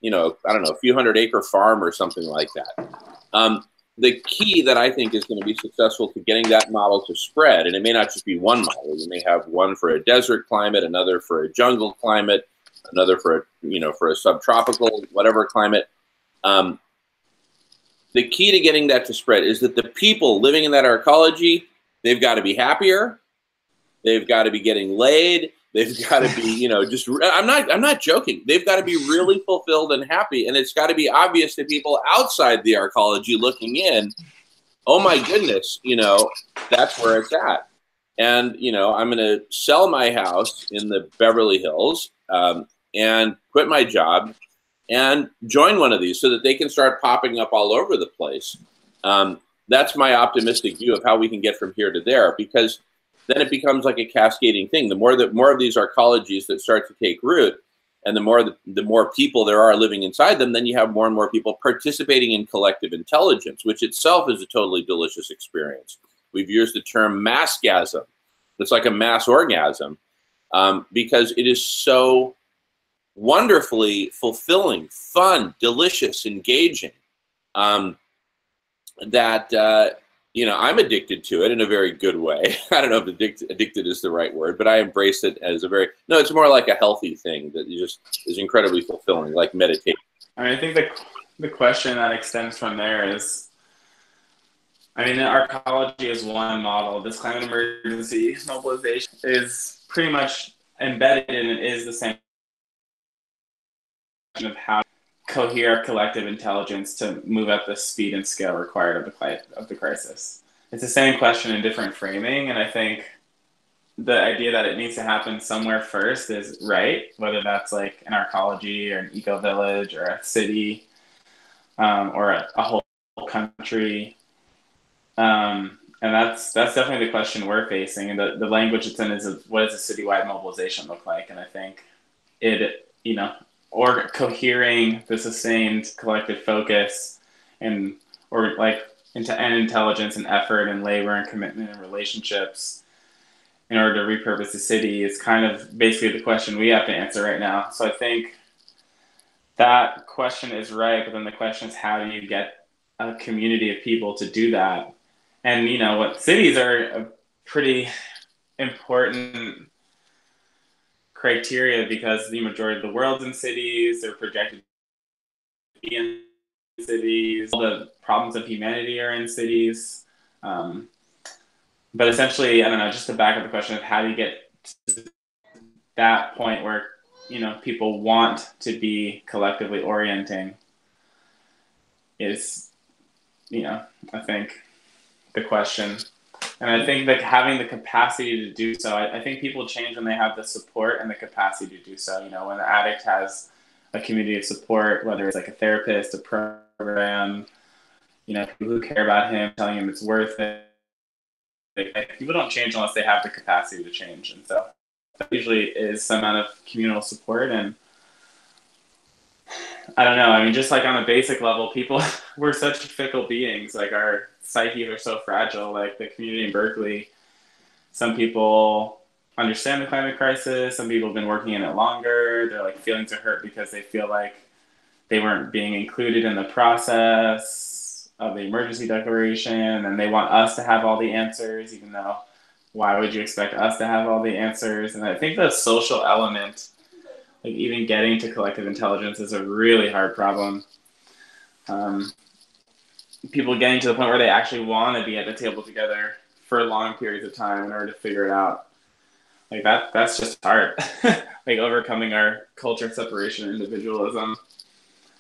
I don't know, a few 100-acre farm or something like that. The key that I think is going to be successful to getting that model to spread, and it may not just be one model, you may have one for a desert climate, another for a jungle climate, another for a subtropical, whatever climate. The key to getting that to spread is that the people living in that arcology, they've got to be happier. They've got to be getting laid. They've got to be, I'm not joking. They've got to be really fulfilled and happy. And it's got to be obvious to people outside the arcology looking in, oh my goodness, that's where it's at. And, I'm going to sell my house in the Beverly Hills and quit my job and join one of these so that they can start popping up all over the place. That's my optimistic view of how we can get from here to there, because then it becomes like a cascading thing. The more of these arcologies that start to take root, and the more people there are living inside them, then you have more and more people participating in collective intelligence, which itself is a totally delicious experience. We've used the term massgasm. It's like a mass orgasm because it is so wonderfully fulfilling, fun, delicious, engaging, that I'm addicted to it in a very good way. I don't know if addicted is the right word, but I embrace it as it's more like a healthy thing that just is incredibly fulfilling, like meditation. I think the question that extends from there is, the arcology is one model. This climate emergency mobilization is pretty much embedded in it, is the same of how to cohere collective intelligence to move at the speed and scale required of the crisis. It's the same question in different framing, and I think the idea that it needs to happen somewhere first is right, whether that's like an arcology or an eco-village or a city or a whole country. And that's definitely the question we're facing, and the language it's in is what does a citywide mobilization look like? And I think or cohering the sustained collective focus and intelligence and effort and labor and commitment and relationships in order to repurpose the city is kind of basically the question we have to answer right now. So I think that question is right, but then the question is, how do you get a community of people to do that? And what cities are a pretty important criteria, because the majority of the world's in cities, they're projected to be in cities, all the problems of humanity are in cities. But essentially, I don't know, just to back up the question of how do you get to that point where, people want to be collectively orienting is, I think the question. And I think that having the capacity to do so, I think people change when they have the support and the capacity to do so. When an addict has a community of support, whether it's like a therapist, a program, people who care about him, telling him it's worth it. People don't change unless they have the capacity to change. And so that usually is some amount of communal support. And I don't know, just like on a basic level, we're such fickle beings. Like our psyches are so fragile. Like the community in Berkeley, some people understand the climate crisis. Some people have been working in it longer. Their feelings are hurt because they feel like they weren't being included in the process. of the emergency declaration, and they want us to have all the answers, even though why would you expect us to have all the answers? And I think the social element, like even getting to collective intelligence, is a really hard problem. People getting to the point where they actually want to be at the table together for long periods of time in order to figure it out. Like that's just hard. Like overcoming our culture separation, individualism,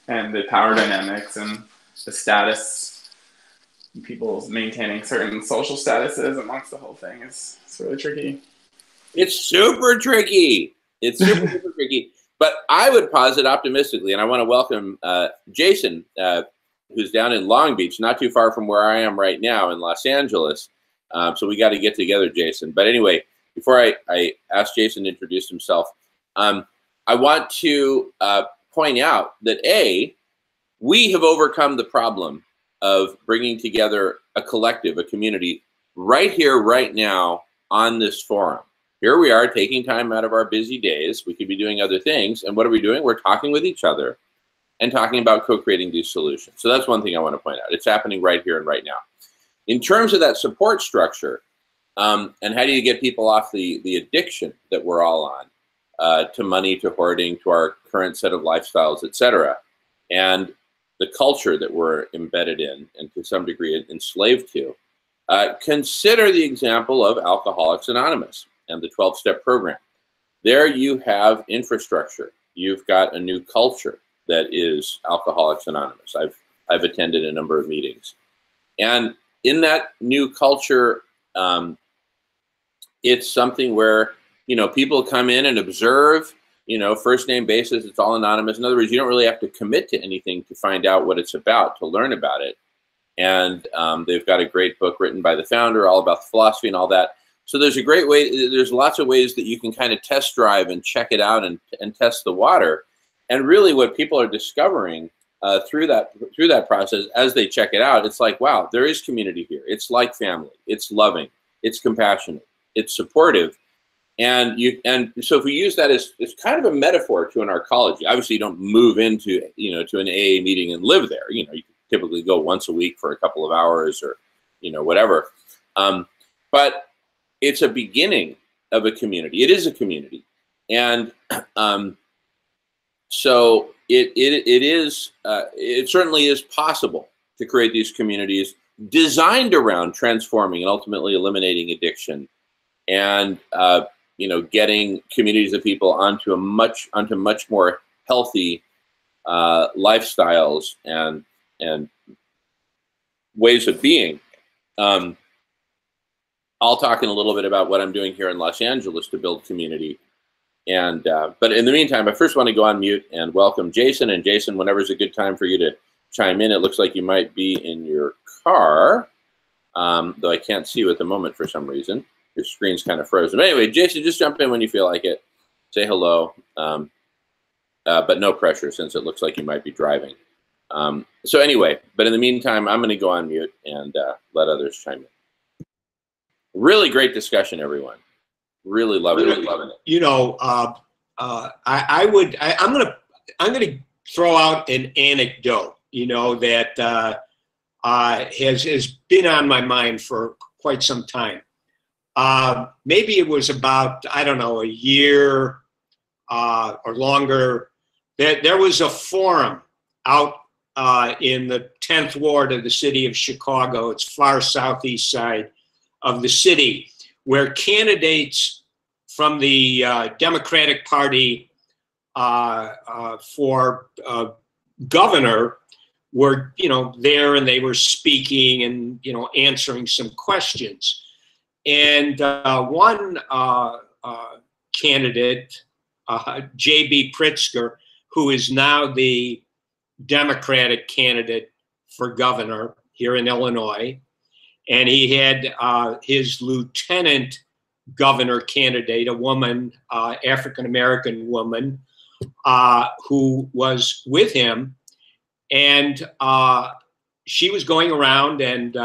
and the power dynamics and the status, people maintaining certain social statuses amongst the whole thing is really tricky. It's super tricky. It's super, super tricky. But I would posit optimistically, and I want to welcome Jason, who's down in Long Beach, not too far from where I am right now in Los Angeles. So we got to get together, Jason. But anyway, before I ask Jason to introduce himself, I want to point out that, A, we have overcome the problem of bringing together a collective, a community, right here, right now, on this forum. Here we are taking time out of our busy days. We could be doing other things. And what are we doing? We're talking with each other and talking about co-creating these solutions. So that's one thing I want to point out. It's happening right here and right now. In terms of that support structure, and how do you get people off the addiction that we're all on, to money, to hoarding, to our current set of lifestyles, etc., and the culture that we're embedded in and to some degree enslaved to, consider the example of Alcoholics Anonymous and the 12-step program. There you have infrastructure. You've got a new culture that is Alcoholics Anonymous. I've attended a number of meetings. And in that new culture, it's something where, people come in and observe, first name basis, it's all anonymous. In other words, you don't really have to commit to anything to find out what it's about, to learn about it. And they've got a great book written by the founder, all about the philosophy and all that. So there's a great way, there's lots of ways that you can kind of test drive and check it out and test the water. And really what people are discovering through that process as they check it out, it's like, wow, there is community here. It's like family. It's loving. It's compassionate. It's supportive. And so if we use that as kind of a metaphor to an arcology, obviously you don't move into, to an AA meeting and live there. You typically go once a week for a couple of hours or, whatever. But it's a beginning of a community. It is a community. And so it certainly is possible to create these communities designed around transforming and ultimately eliminating addiction, and getting communities of people onto much more healthy lifestyles and ways of being. I'll talk in a little bit about what I'm doing here in Los Angeles to build community. And but in the meantime, I first want to go on mute and welcome Jason. And Jason, whenever is a good time for you to chime in. It looks like you might be in your car, though I can't see you at the moment for some reason. Your screen's kind of frozen. But anyway, Jason, just jump in when you feel like it. Say hello, but no pressure since it looks like you might be driving. So anyway, but in the meantime, I'm going to go on mute and let others chime in. Really great discussion, everyone. Really loving it. I'm gonna throw out an anecdote, that has been on my mind for quite some time. Maybe it was about, I don't know, a year or longer. There was a forum out in the 10th Ward of the city of Chicago. It's far southeast side of the city, where candidates from the Democratic Party for governor were, there, and they were speaking and, answering some questions. And one candidate, J.B. Pritzker, who is now the Democratic candidate for governor here in Illinois, and he had his lieutenant governor candidate, a woman, African-American woman, who was with him. And she was going around and,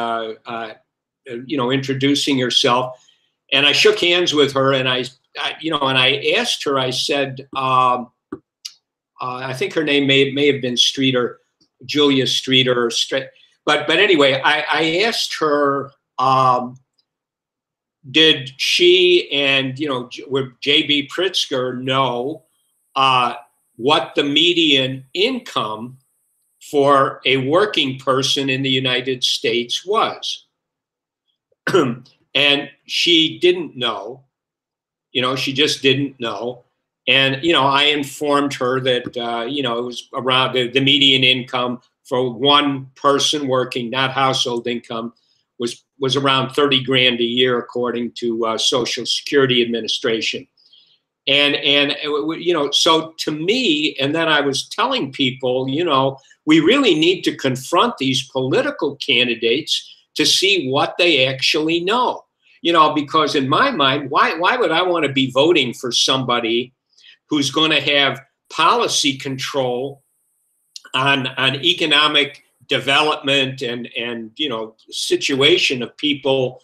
introducing herself. And I shook hands with her, and I asked her, I said, I think her name may have been Streeter, Julia Streeter, but anyway, I asked her, did she and, you know, J.B. Pritzker know what the median income for a working person in the United States was? And she didn't know. You know, she just didn't know. And, you know, I informed her that, you know, it was around the median income for one person working, not household income, was around 30 grand a year, according to Social Security Administration. And, you know, so to me, and then I was telling people, you know, we really need to confront these political candidates to see what they actually know. You know, because in my mind, why would I want to be voting for somebody who's going to have policy control on economic development and you know, situation of people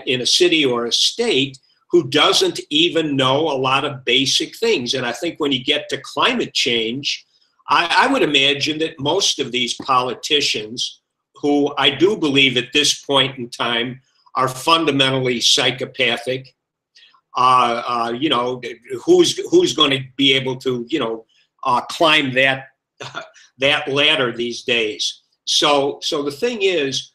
in a city or a state, who doesn't even know a lot of basic things? And I think when you get to climate change, I would imagine that most of these politicians, who I do believe at this point in time are fundamentally psychopathic, you know, who's going to be able to, you know, climb that ladder these days? So the thing is,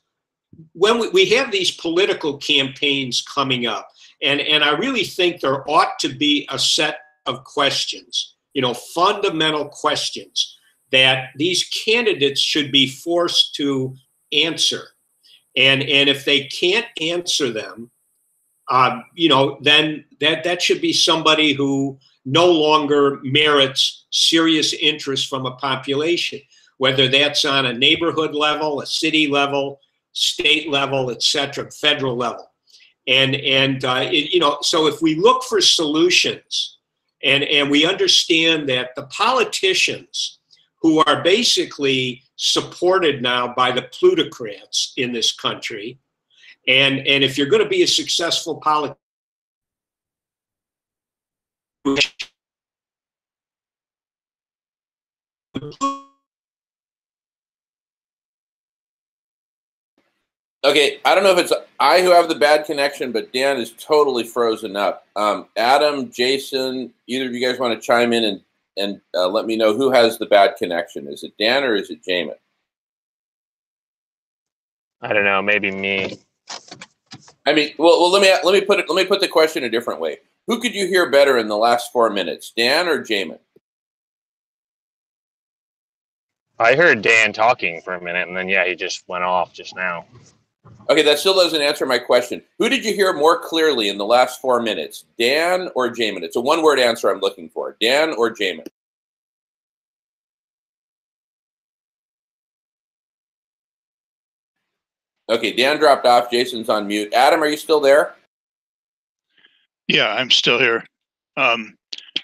when we have these political campaigns coming up, and I really think there ought to be a set of questions, you know, fundamental questions that these candidates should be forced to answer. And if they can't answer them, you know, then that should be somebody who no longer merits serious interest from a population, whether that's on a neighborhood level, a city level, state level, et cetera, federal level. And you know, so if we look for solutions, and we understand that the politicians who are basically supported now by the plutocrats in this country, and if you're going to be a successful politician, Okay, I don't know if it's I who have the bad connection, but Dan is totally frozen up. Adam, Jason, either of you guys want to chime in and let me know who has the bad connection? Is it Dan or is it Jamin? I don't know, maybe me. I mean, well, let me put the question a different way. Who could you hear better in the last 4 minutes, Dan or Jamin? I heard Dan talking for a minute, and then yeah, he just went off just now. Okay, that still doesn't answer my question. Who did you hear more clearly in the last 4 minutes, Dan or Jamin? It's a one-word answer I'm looking for. Dan or Jamin? Okay, Dan dropped off. Jason's on mute. Adam, are you still there? Yeah, I'm still here. Yeah,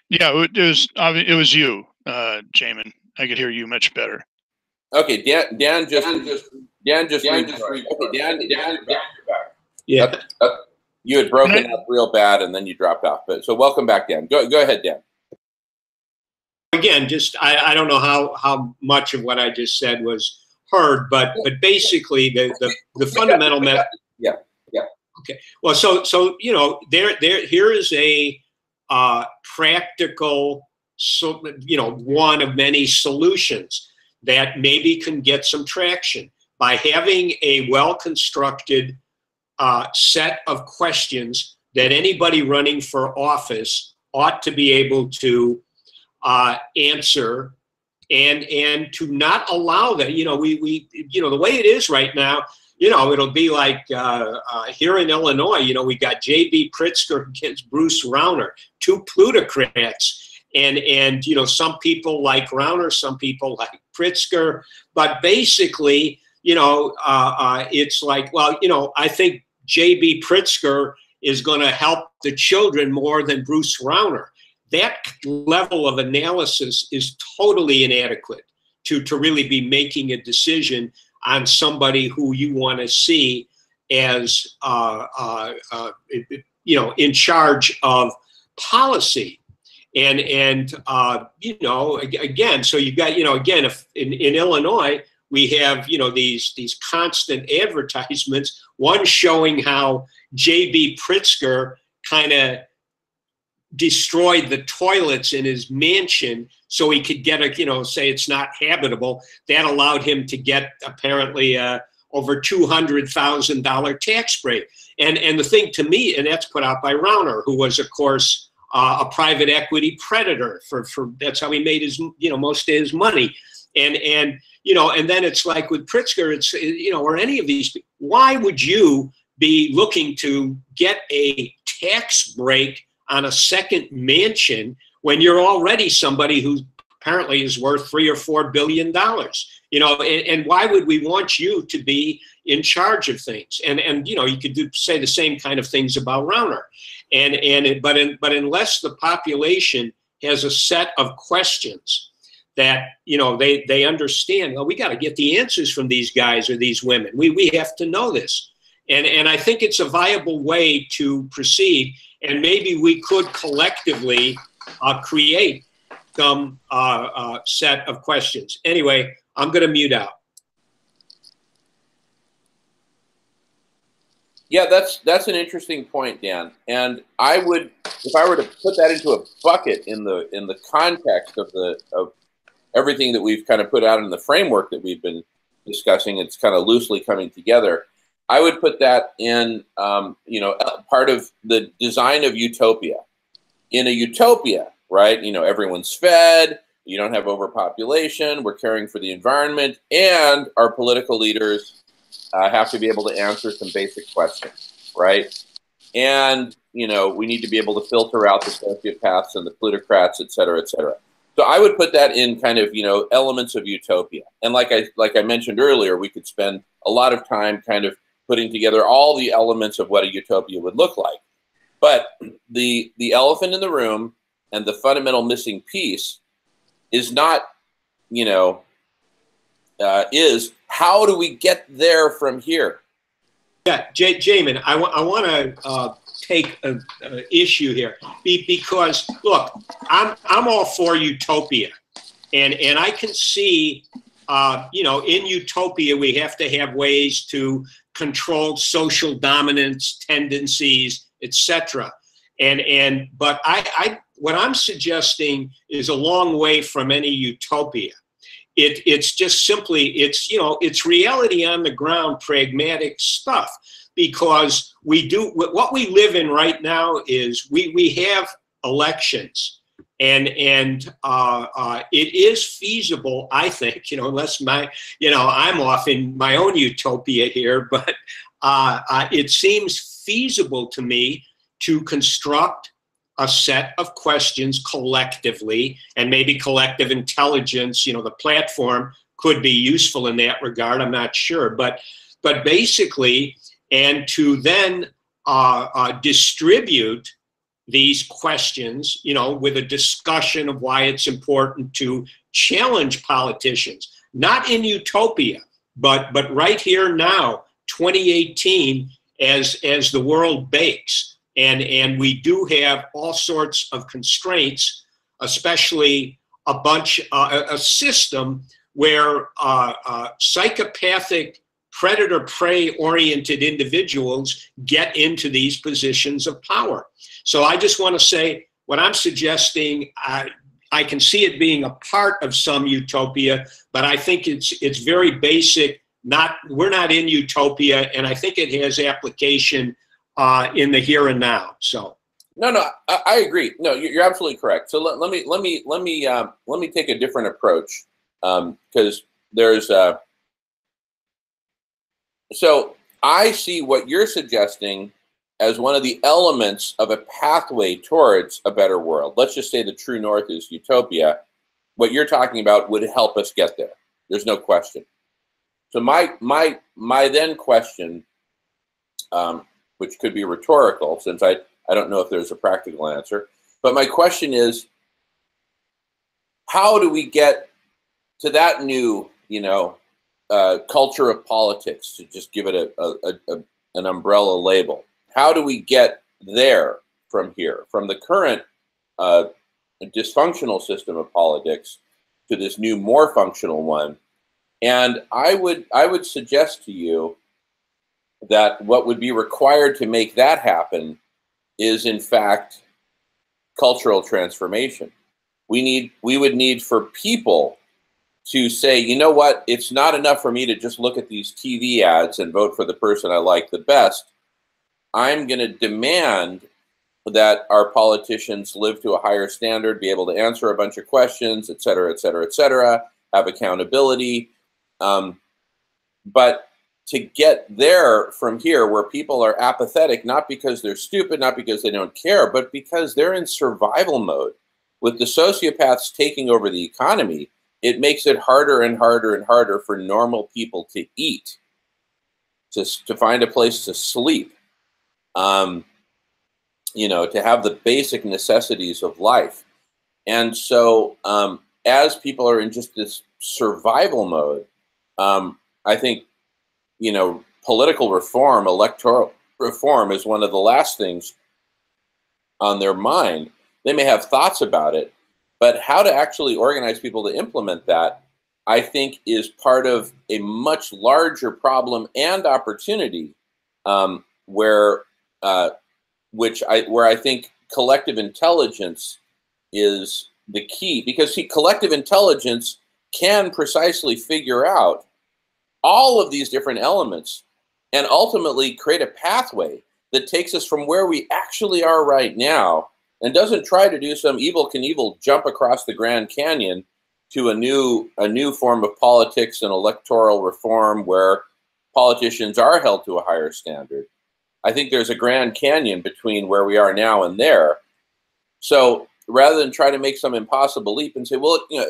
it was you, Jamin. I could hear you much better. Okay, Dan just rejoined. Okay, Dan, you're back. Yeah. You had broken up real bad and then you dropped off. But so welcome back, Dan. Go ahead, Dan. Again, just I don't know how much of what I just said was heard, but basically the fundamental method. Yeah. Okay. Well, so you know, here is a practical, you know, one of many solutions that maybe can get some traction by having a well-constructed set of questions that anybody running for office ought to be able to answer, and to not allow that. You know, we you know, the way it is right now, you know, it'll be like here in Illinois, you know, we got J.B. Pritzker against Bruce Rauner, two plutocrats. And you know, some people like Rauner, some people like Pritzker, but basically, you know, it's like, well, you know, I think J.B. Pritzker is going to help the children more than Bruce Rauner. That level of analysis is totally inadequate to really be making a decision on somebody who you want to see as, you know, in charge of policy. And you know, again, so you've got, you know, again, if in Illinois, we have, you know, these constant advertisements, one showing how J.B. Pritzker kind of destroyed the toilets in his mansion so he could get a, you know, say it's not habitable. That allowed him to get apparently over $200,000 tax break. And the thing to me, and that's put out by Rauner, who was, of course, a private equity predator for that's how he made his, you know, most of his money. And you know, and then it's like with Pritzker, it's, you know, or any of these, why would you be looking to get a tax break on a second mansion when you're already somebody who apparently is worth $3 or $4 billion? You know, and why would we want you to be in charge of things? And you know, you could say the same kind of things about Rauner. But unless the population has a set of questions that, you know, they understand, well, we got to get the answers from these guys or these women. We have to know this. And I think it's a viable way to proceed. And maybe we could collectively create some set of questions. Anyway, I'm going to mute out. Yeah, that's an interesting point, Dan. And I would, if I were to put that into a bucket in the context of everything that we've kind of put out in the framework that we've been discussing, it's kind of loosely coming together. I would put that in, you know, part of the design of utopia. In a utopia, right? You know, everyone's fed. You don't have overpopulation. We're caring for the environment, and our political leaders have to be able to answer some basic questions, right? And, you know, we need to be able to filter out the sociopaths and the plutocrats, et cetera, et cetera. So I would put that in kind of, you know, elements of utopia. And like I mentioned earlier, we could spend a lot of time kind of putting together all the elements of what a utopia would look like. But the elephant in the room and the fundamental missing piece is not, you know, is how do we get there from here? Yeah, Jamin, I want to take an issue here because look, I'm all for utopia, and I can see, you know, in utopia we have to have ways to control social dominance tendencies, etc. But what I'm suggesting is a long way from any utopia. It's just simply, it's, you know, it's reality on the ground, pragmatic stuff, because what we live in right now is we have elections, and it is feasible, I think, you know, unless I'm off in my own utopia here, but it seems feasible to me to construct a set of questions collectively, and maybe collective intelligence, you know, the platform could be useful in that regard, I'm not sure, but basically, and to then distribute these questions, you know, with a discussion of why it's important to challenge politicians, not in utopia, but right here now, 2018, as the world bakes. And we do have all sorts of constraints, especially a system where psychopathic predator-prey oriented individuals get into these positions of power. So I just want to say what I'm suggesting, I can see it being a part of some utopia, but I think it's very basic. We're not in utopia, and I think it has application in the here and now. So no, I agree. No, you're absolutely correct. So let me take a different approach, because there's so I see what you're suggesting as one of the elements of a pathway towards a better world. Let's just say the true north is utopia. What you're talking about would help us get there. There's no question. So my then question, which could be rhetorical, since I don't know if there's a practical answer, but my question is, how do we get to that new, you know, culture of politics, to just give it an umbrella label? How do we get there from here, from the current dysfunctional system of politics to this new, more functional one? And I would suggest to you that what would be required to make that happen is, in fact, cultural transformation. We would need for people to say, you know what, it's not enough for me to just look at these TV ads and vote for the person I like the best. I'm going to demand that our politicians live to a higher standard, be able to answer a bunch of questions, et cetera, et cetera, et cetera, have accountability. But to get there from here, where people are apathetic, not because they're stupid, not because they don't care, but because they're in survival mode. With the sociopaths taking over the economy, it makes it harder and harder and harder for normal people to eat, to find a place to sleep, you know, to have the basic necessities of life. And so as people are in just this survival mode, I think, you know, political reform, electoral reform is one of the last things on their mind. They may have thoughts about it, but how to actually organize people to implement that, I think, is part of a much larger problem and opportunity, where I think collective intelligence is the key. Because, see, collective intelligence can precisely figure out all of these different elements and ultimately create a pathway that takes us from where we actually are right now, and doesn't try to do some Evel Knievel jump across the Grand Canyon to a new form of politics and electoral reform where politicians are held to a higher standard. I think there's a Grand Canyon between where we are now and there. So rather than try to make some impossible leap and say, well, you know,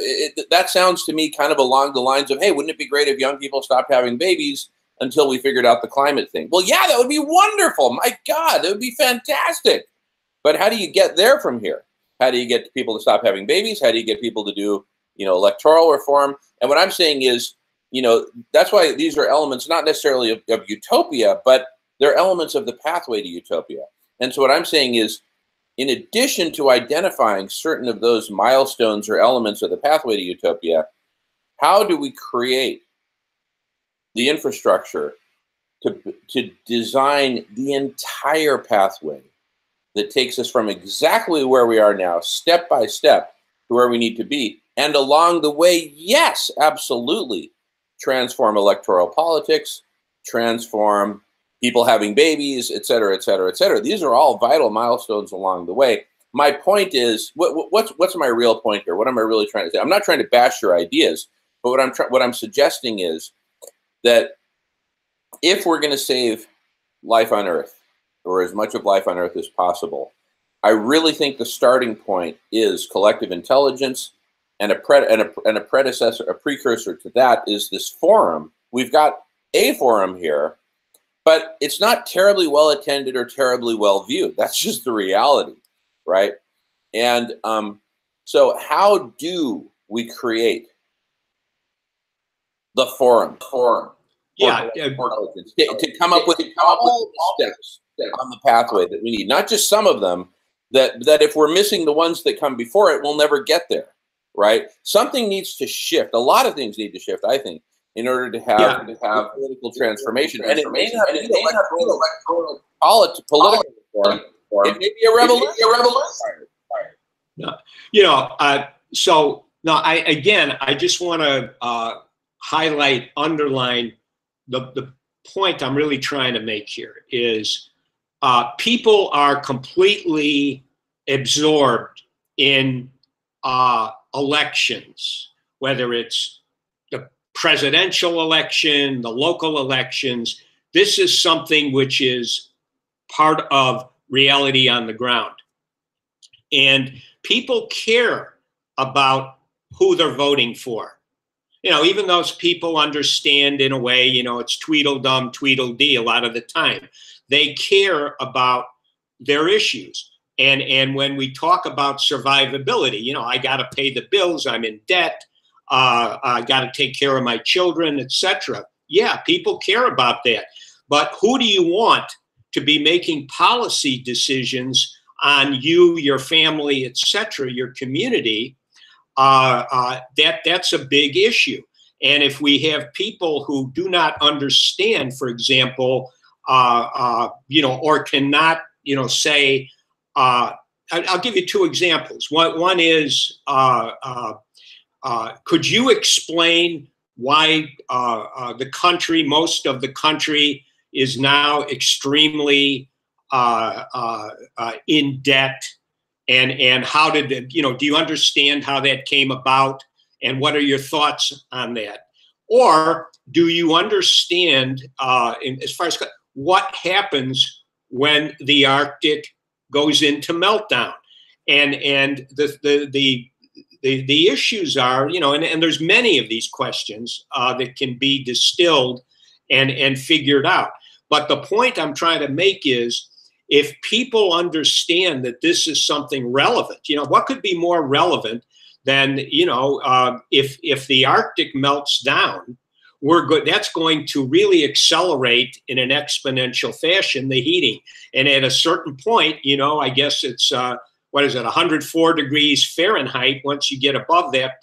that sounds to me kind of along the lines of, hey, wouldn't it be great if young people stopped having babies until we figured out the climate thing? Well, yeah, that would be wonderful. My God, that would be fantastic. But how do you get there from here? How do you get people to stop having babies? How do you get people to do, you know, electoral reform? And what I'm saying is, you know, that's why these are elements not necessarily of utopia, but they're elements of the pathway to utopia. And so what I'm saying is, in addition to identifying certain of those milestones or elements of the pathway to utopia, how do we create the infrastructure to design the entire pathway that takes us from exactly where we are now, step by step, to where we need to be? And along the way, yes, absolutely, transform electoral politics, transform people having babies, et cetera, et cetera, et cetera. These are all vital milestones along the way. My point is, what's my real point here? What am I really trying to say? I'm not trying to bash your ideas, but what I'm suggesting is that if we're going to save life on Earth, or as much of life on Earth as possible, I really think the starting point is collective intelligence, and a predecessor, a precursor to that is this forum. We've got a forum here, but it's not terribly well attended or terribly well viewed. That's just the reality, right? And so how do we create the forum? Yeah, to come up with steps on the pathway that we need, not just some of them, that if we're missing the ones that come before it, we'll never get there, right? Something needs to shift. A lot of things need to shift, I think, in order to have political transformation. And it may not be electoral political reform. It may be a revolution. No, you know, so no, I just want to highlight, underline the point I'm really trying to make here is people are completely absorbed in elections, whether it's the presidential election, the local elections. This is something which is part of reality on the ground. And people care about who they're voting for. You know, even those people understand in a way, you know, it's Tweedledum, Tweedledee a lot of the time. They care about their issues. And when we talk about survivability, you know, I got to pay the bills, I'm in debt, I got to take care of my children, etc. Yeah, people care about that. But who do you want to be making policy decisions on you, your family, etc., your community? That's a big issue. And if we have people who do not understand, for example, or cannot, say, I'll give you two examples. One is, could you explain why the country, most of the country, is now extremely in debt, and how did it, do you understand how that came about, and what are your thoughts on that? Or do you understand, as far as what happens when the Arctic goes into meltdown? And the issues are, and there's many of these questions that can be distilled and figured out. But the point I'm trying to make is, if people understand that this is something relevant, what could be more relevant than, if the Arctic melts down, that's going to really accelerate in an exponential fashion the heating. And at a certain point, I guess it's, 104 degrees Fahrenheit. Once you get above that,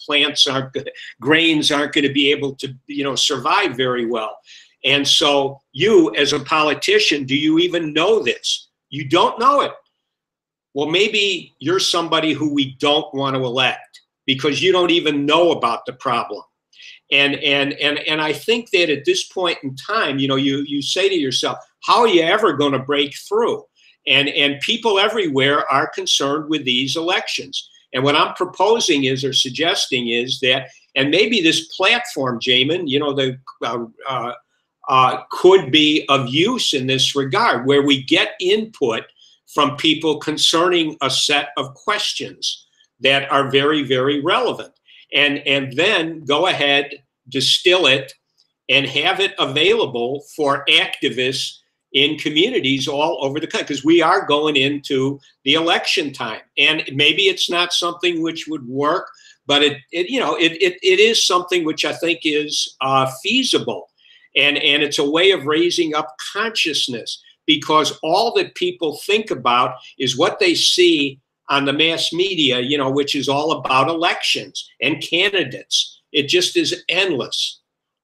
grains aren't going to be able to, survive very well. And so you, as a politician, do you even know this? You don't know it. Well, maybe you're somebody who we don't want to elect because you don't even know about the problem. And I think that at this point in time, you say to yourself, how are you ever going to break through? And people everywhere are concerned with these elections. And what I'm proposing is, or suggesting is that, and maybe this platform, Jamin, could be of use in this regard, where we get input from people concerning a set of questions that are very, very relevant. And then go ahead, distill it, and have it available for activists in communities all over the country, because we are going into the election time. And maybe it's not something which would work, but it is something which I think is feasible. And it's a way of raising up consciousness, because all that people think about is what they see on the mass media, which is all about elections and candidates. It just is endless.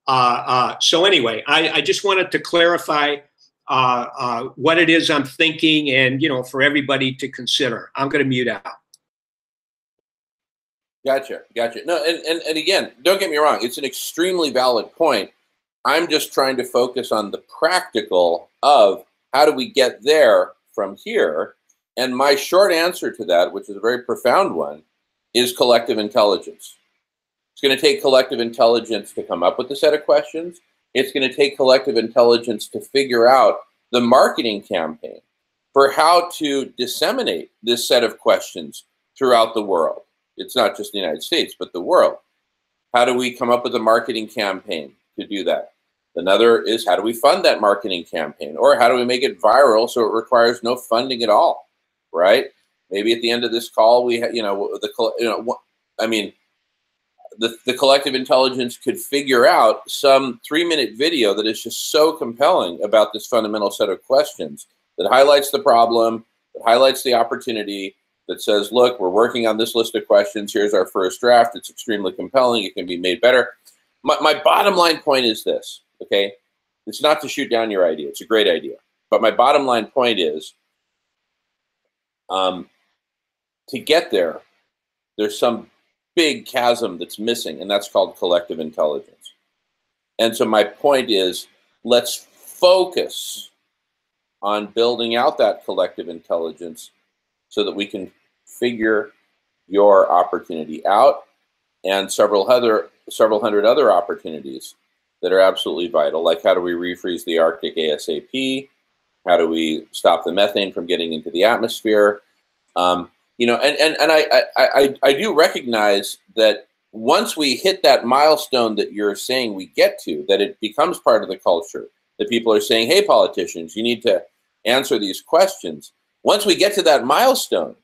So anyway, I just wanted to clarify what it is I'm thinking, and, for everybody to consider. I'm going to mute out. Gotcha. No, and again, don't get me wrong. It's an extremely valid point. I'm just trying to focus on the practical of how do we get there from here. And my short answer to that, which is a very profound one, is collective intelligence. It's going to take collective intelligence to come up with a set of questions. It's going to take collective intelligence to figure out the marketing campaign for how to disseminate this set of questions throughout the world. It's not just the United States, but the world. How do we come up with a marketing campaign to do that? Another is, how do we fund that marketing campaign? Or how do we make it viral so it requires no funding at all, right? Maybe at the end of this call, we, the collective intelligence could figure out some 3-minute video that is just so compelling about this fundamental set of questions, that highlights the problem, that highlights the opportunity, that says, look, we're working on this list of questions. Here's our first draft. It's extremely compelling. It can be made better. My bottom line point is this, okay? It's not to shoot down your idea. It's a great idea. But my bottom line point is, to get there, there's some big chasm that's missing, and that's called collective intelligence. And so my point is, let's focus on building out that collective intelligence so that we can figure your opportunity out, and several hundred other opportunities that are absolutely vital, like how do we refreeze the Arctic ASAP? How do we stop the methane from getting into the atmosphere? I do recognize that once we hit that milestone that you're saying we get to, that it becomes part of the culture, that people are saying, hey, politicians, you need to answer these questions. Once we get to that milestone,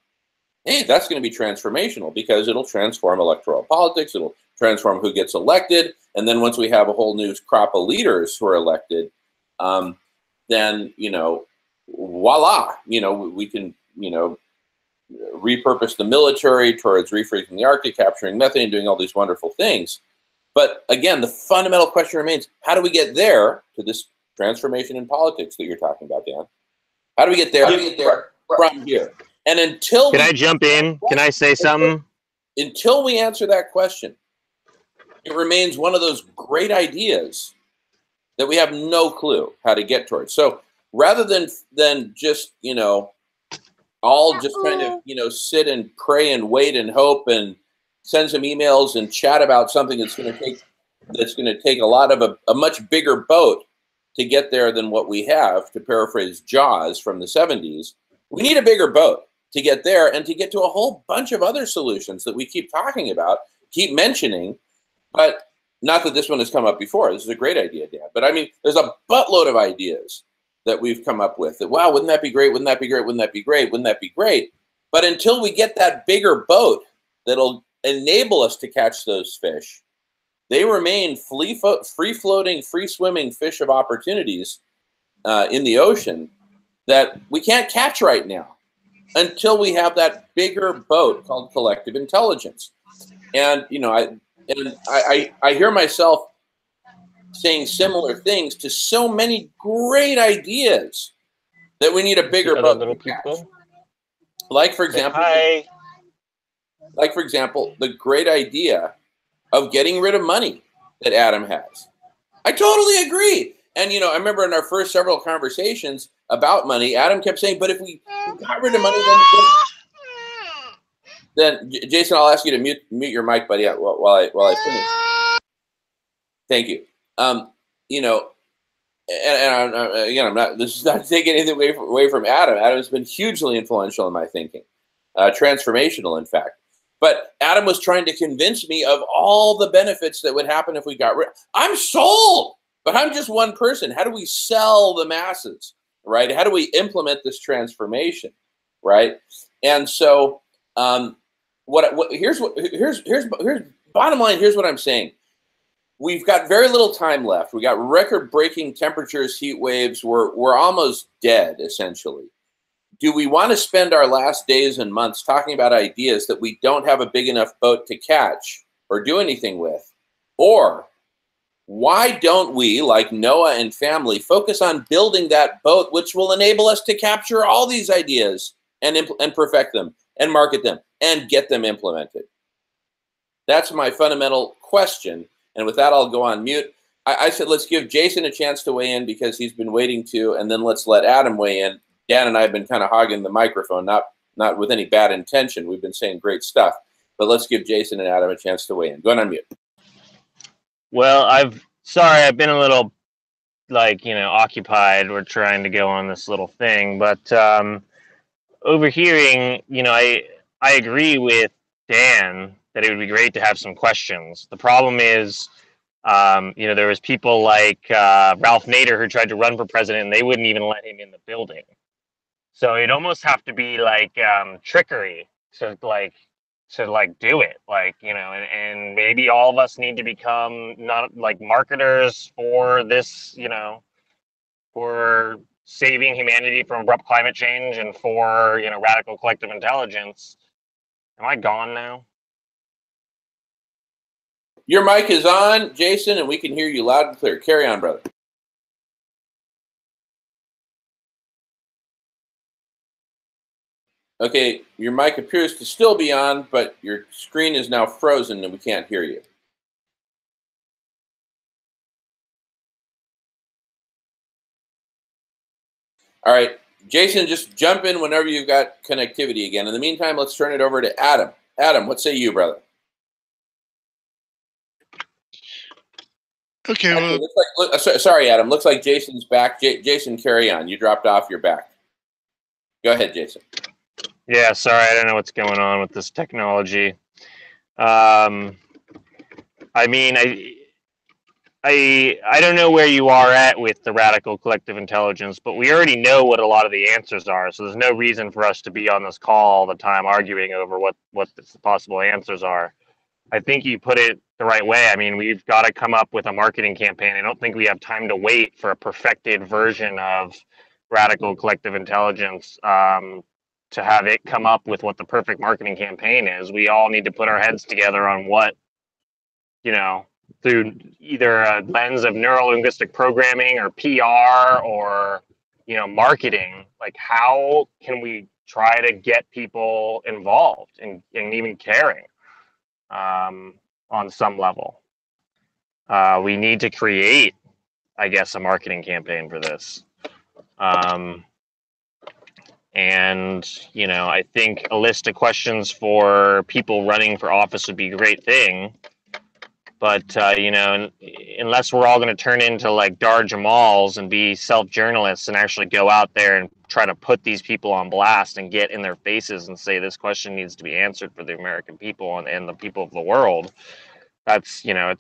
hey, that's going to be transformational, because it'll transform electoral politics, it'll transform who gets elected, and then once we have a whole new crop of leaders who are elected, then, voila, we can, repurpose the military towards refreezing the Arctic, capturing methane, doing all these wonderful things. But again, the fundamental question remains, how do we get there to this transformation in politics that you're talking about, Dan? How do we get there, from here? And until Can I jump in? Can I say something? Until we answer that question, it remains one of those great ideas that we have no clue how to get towards. So rather than just, all just kind of, sit and pray and wait and hope and send some emails and chat about something that's going to take a lot of a much bigger boat to get there than what we have, to paraphrase Jaws from the 70s, we need a bigger boat to get there and to get to a whole bunch of other solutions that we keep talking about, keep mentioning, but not that this one has come up before. This is a great idea, Dan. But I mean, there's a buttload of ideas that we've come up with that, wow, wouldn't that be great? Wouldn't that be great? Wouldn't that be great? Wouldn't that be great? But until we get that bigger boat that'll enable us to catch those fish, they remain free-floating, free-swimming fish of opportunities in the ocean that we can't catch right now until we have that bigger boat called collective intelligence. And, I hear myself saying similar things to so many great ideas that we need a bigger boat to catch. Like, for example, the great idea of getting rid of money that Adam has. I totally agree. And, I remember in our first several conversations about money, Adam kept saying, but if we got rid of money, then Jason, I'll ask you to mute your mic, buddy, while I finish. Thank you. I'm not, this is not taking anything away from Adam. Adam's been hugely influential in my thinking, transformational, in fact. But Adam was trying to convince me of all the benefits that would happen if we got rid. I'm sold, but I'm just one person. How do we sell the masses, right? How do we implement this transformation, right? And so, here's bottom line. Here's what I'm saying. We've got very little time left. We got record-breaking temperatures, heat waves. We're almost dead, essentially. Do we want to spend our last days and months talking about ideas that we don't have a big enough boat to catch or do anything with? Or why don't we, like Noah and family, focus on building that boat which will enable us to capture all these ideas and perfect them and market them and get them implemented? That's my fundamental question. And with that, I'll go on mute. I said, let's give Jason a chance to weigh in because he's been waiting to, and then let's let Adam weigh in. Dan and I have been kind of hogging the microphone, not with any bad intention. We've been saying great stuff, but let's give Jason and Adam a chance to weigh in. Go on mute. Well, I've been a little occupied. We're trying to go on this little thing, but overhearing, I agree with Dan that it would be great to have some questions. The problem is, there was people like Ralph Nader who tried to run for president and they wouldn't even let him in the building. So it'd almost have to be like trickery to do it, and maybe all of us need to become not like marketers for this, for saving humanity from abrupt climate change and for, radical collective intelligence. Am I gone now? Your mic is on, Jason, and we can hear you loud and clear. Carry on, brother. Okay, your mic appears to still be on, but your screen is now frozen and we can't hear you. All right, Jason, just jump in whenever you've got connectivity again. In the meantime, let's turn it over to Adam. Adam, what say you, brother? Okay, well, sorry, Adam. Looks like Jason's back. Jason, carry on. You dropped off. You're back. Go ahead, Jason. Yeah, sorry. I don't know what's going on with this technology. I mean, I don't know where you are at with the radical collective intelligence, but we already know what a lot of the answers are. So there's no reason for us to be on this call all the time arguing over what the possible answers are. I think you put it the right way. I mean, we've got to come up with a marketing campaign. I don't think we have time to wait for a perfected version of radical collective intelligence to have it come up with what the perfect marketing campaign is. We all need to put our heads together on what through either a lens of neuro-linguistic programming or PR or, you know, marketing. Like, how can we try to get people involved and even caring on some level? We need to create, I guess, a marketing campaign for this. And, you know, I think a list of questions for people running for office would be a great thing. But, you know, unless we're all going to turn into like Dar Jamals and be self-journalists and actually go out there and try to put these people on blast and get in their faces and say this question needs to be answered for the American people and the people of the world, that's, you know,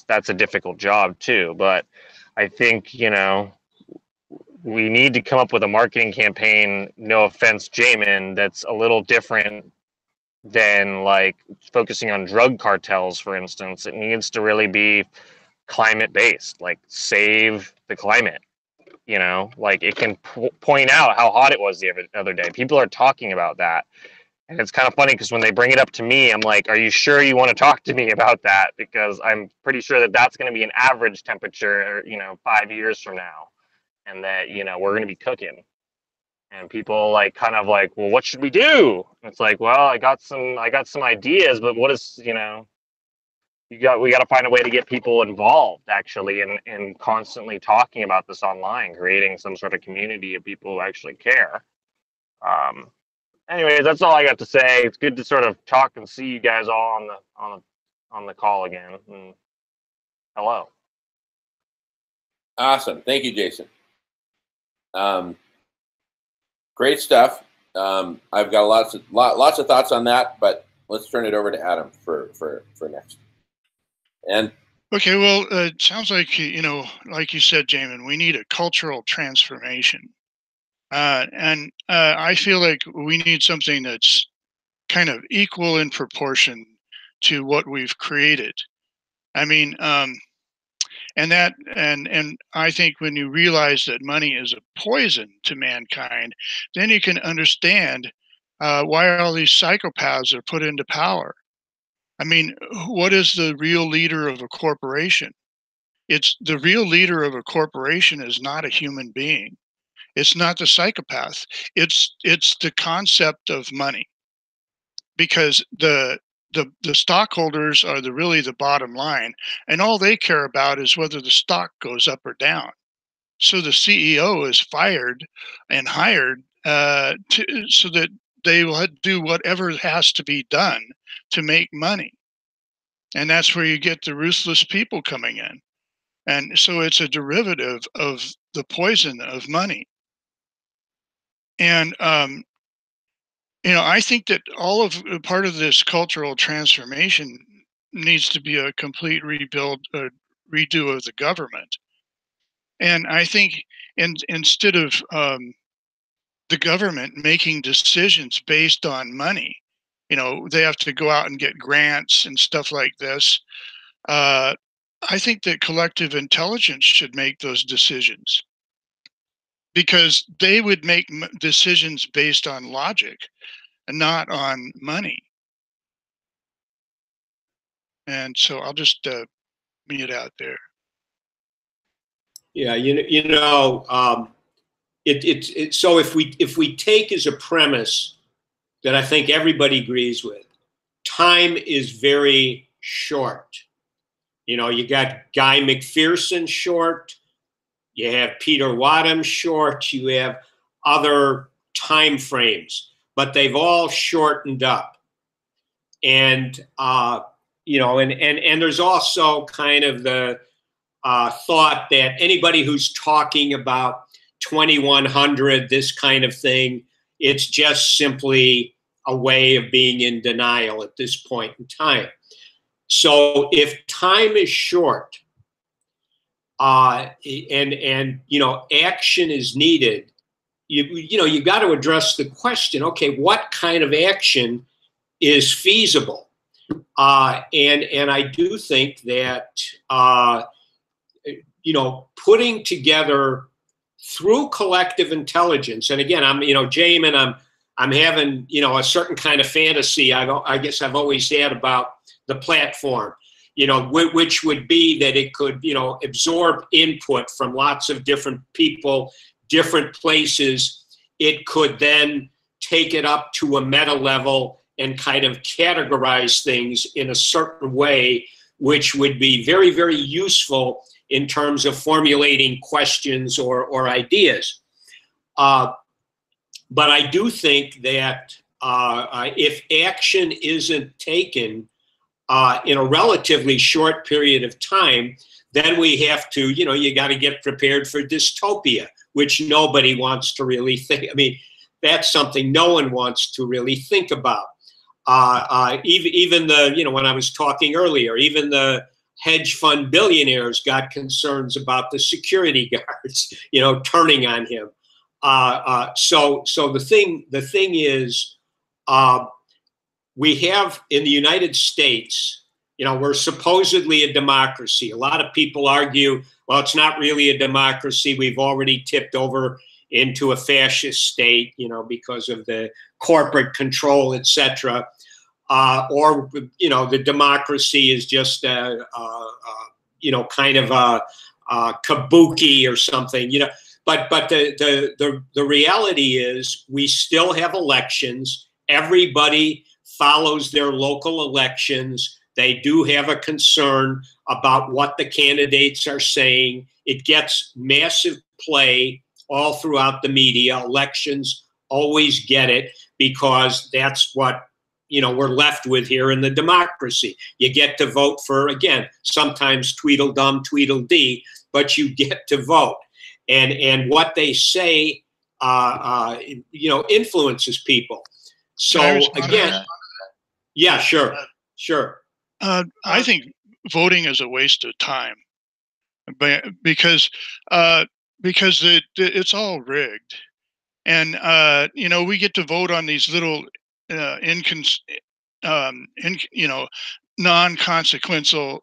that's a difficult job too. But I think, you know, we need to come up with a marketing campaign, no offense, Jamin, that's a little different than like focusing on drug cartels, for instance. It needs to really be climate based, like save the climate. You know, like it can point out how hot it was the other day. People are talking about that. And it's kind of funny because when they bring it up to me, I'm like, are you sure you want to talk to me about that? Because I'm pretty sure that that's going to be an average temperature, you know, 5 years from now. And that, you know, we're going to be cooking. And people like kind of like, well, what should we do? And it's like, well, I got some ideas, but what is, you know, we got to find a way to get people involved actually and constantly talking about this online, creating some sort of community of people who actually care. Anyways, that's all I got to say. It's good to sort of talk and see you guys all on the call again. And hello. Awesome. Thank you, Jason. Great stuff. I've got lots of thoughts on that, but let's turn it over to Adam for next. And okay, well, it sounds like, you know, like you said, Jamin, we need a cultural transformation, and I feel like we need something that's kind of equal in proportion to what we've created. I mean, and I think when you realize that money is a poison to mankind, then you can understand why all these psychopaths are put into power. I mean, what is the real leader of a corporation? It's the real leader of a corporation is not a human being. It's not the psychopath. It's the concept of money, because the stockholders are really the bottom line, and all they care about is whether the stock goes up or down. So the CEO is fired and hired so that they will do whatever has to be done to make money. And that's where you get the ruthless people coming in. And so it's a derivative of the poison of money. And you know, I think that part of this cultural transformation needs to be a complete redo of the government. And I think instead of the government making decisions based on money, you know, they have to go out and get grants and stuff like this. I think that collective intelligence should make those decisions, because they would make decisions based on logic and not on money. And so I'll just mute out there. Yeah, so if we take as a premise that I think everybody agrees with, time is very short. You know, you got Guy McPherson short, you have Peter Wadham short, you have other time frames, but they've all shortened up. And you know, and there's also kind of the thought that anybody who's talking about 2100, this kind of thing, it's just simply a way of being in denial at this point in time. So if time is short, and you know, action is needed, you got to address the question, okay, what kind of action is feasible? And I do think that you know, putting together through collective intelligence, and again, Jamin, I'm having, you know, a certain kind of fantasy I guess I've always had about the platform. which would be that it could, absorb input from lots of different people, different places. It could then take it up to a meta level and kind of categorize things in a certain way, which would be very, very useful in terms of formulating questions or ideas. But I do think that if action isn't taken in a relatively short period of time, then we have to, you got to get prepared for dystopia, which nobody wants to really think. I mean, that's something no one wants to really think about. Even the, when I was talking earlier, even the hedge fund billionaires got concerns about the security guards, turning on him. So the thing is, we have in the United States, we're supposedly a democracy. A lot of people argue, well, it's not really a democracy. We've already tipped over into a fascist state, because of the corporate control, et cetera. Or, the democracy is just, kind of a kabuki or something, But the reality is we still have elections. Everybody follows their local elections. They do have a concern about what the candidates are saying. It gets massive play all throughout the media. Elections always get it because that's what we're left with here in the democracy. You get to vote for, again, sometimes Tweedledum, Tweedledee, but you get to vote. And what they say, influences people. So again, yeah, sure. I think voting is a waste of time, because it's all rigged, and we get to vote on these little non-consequential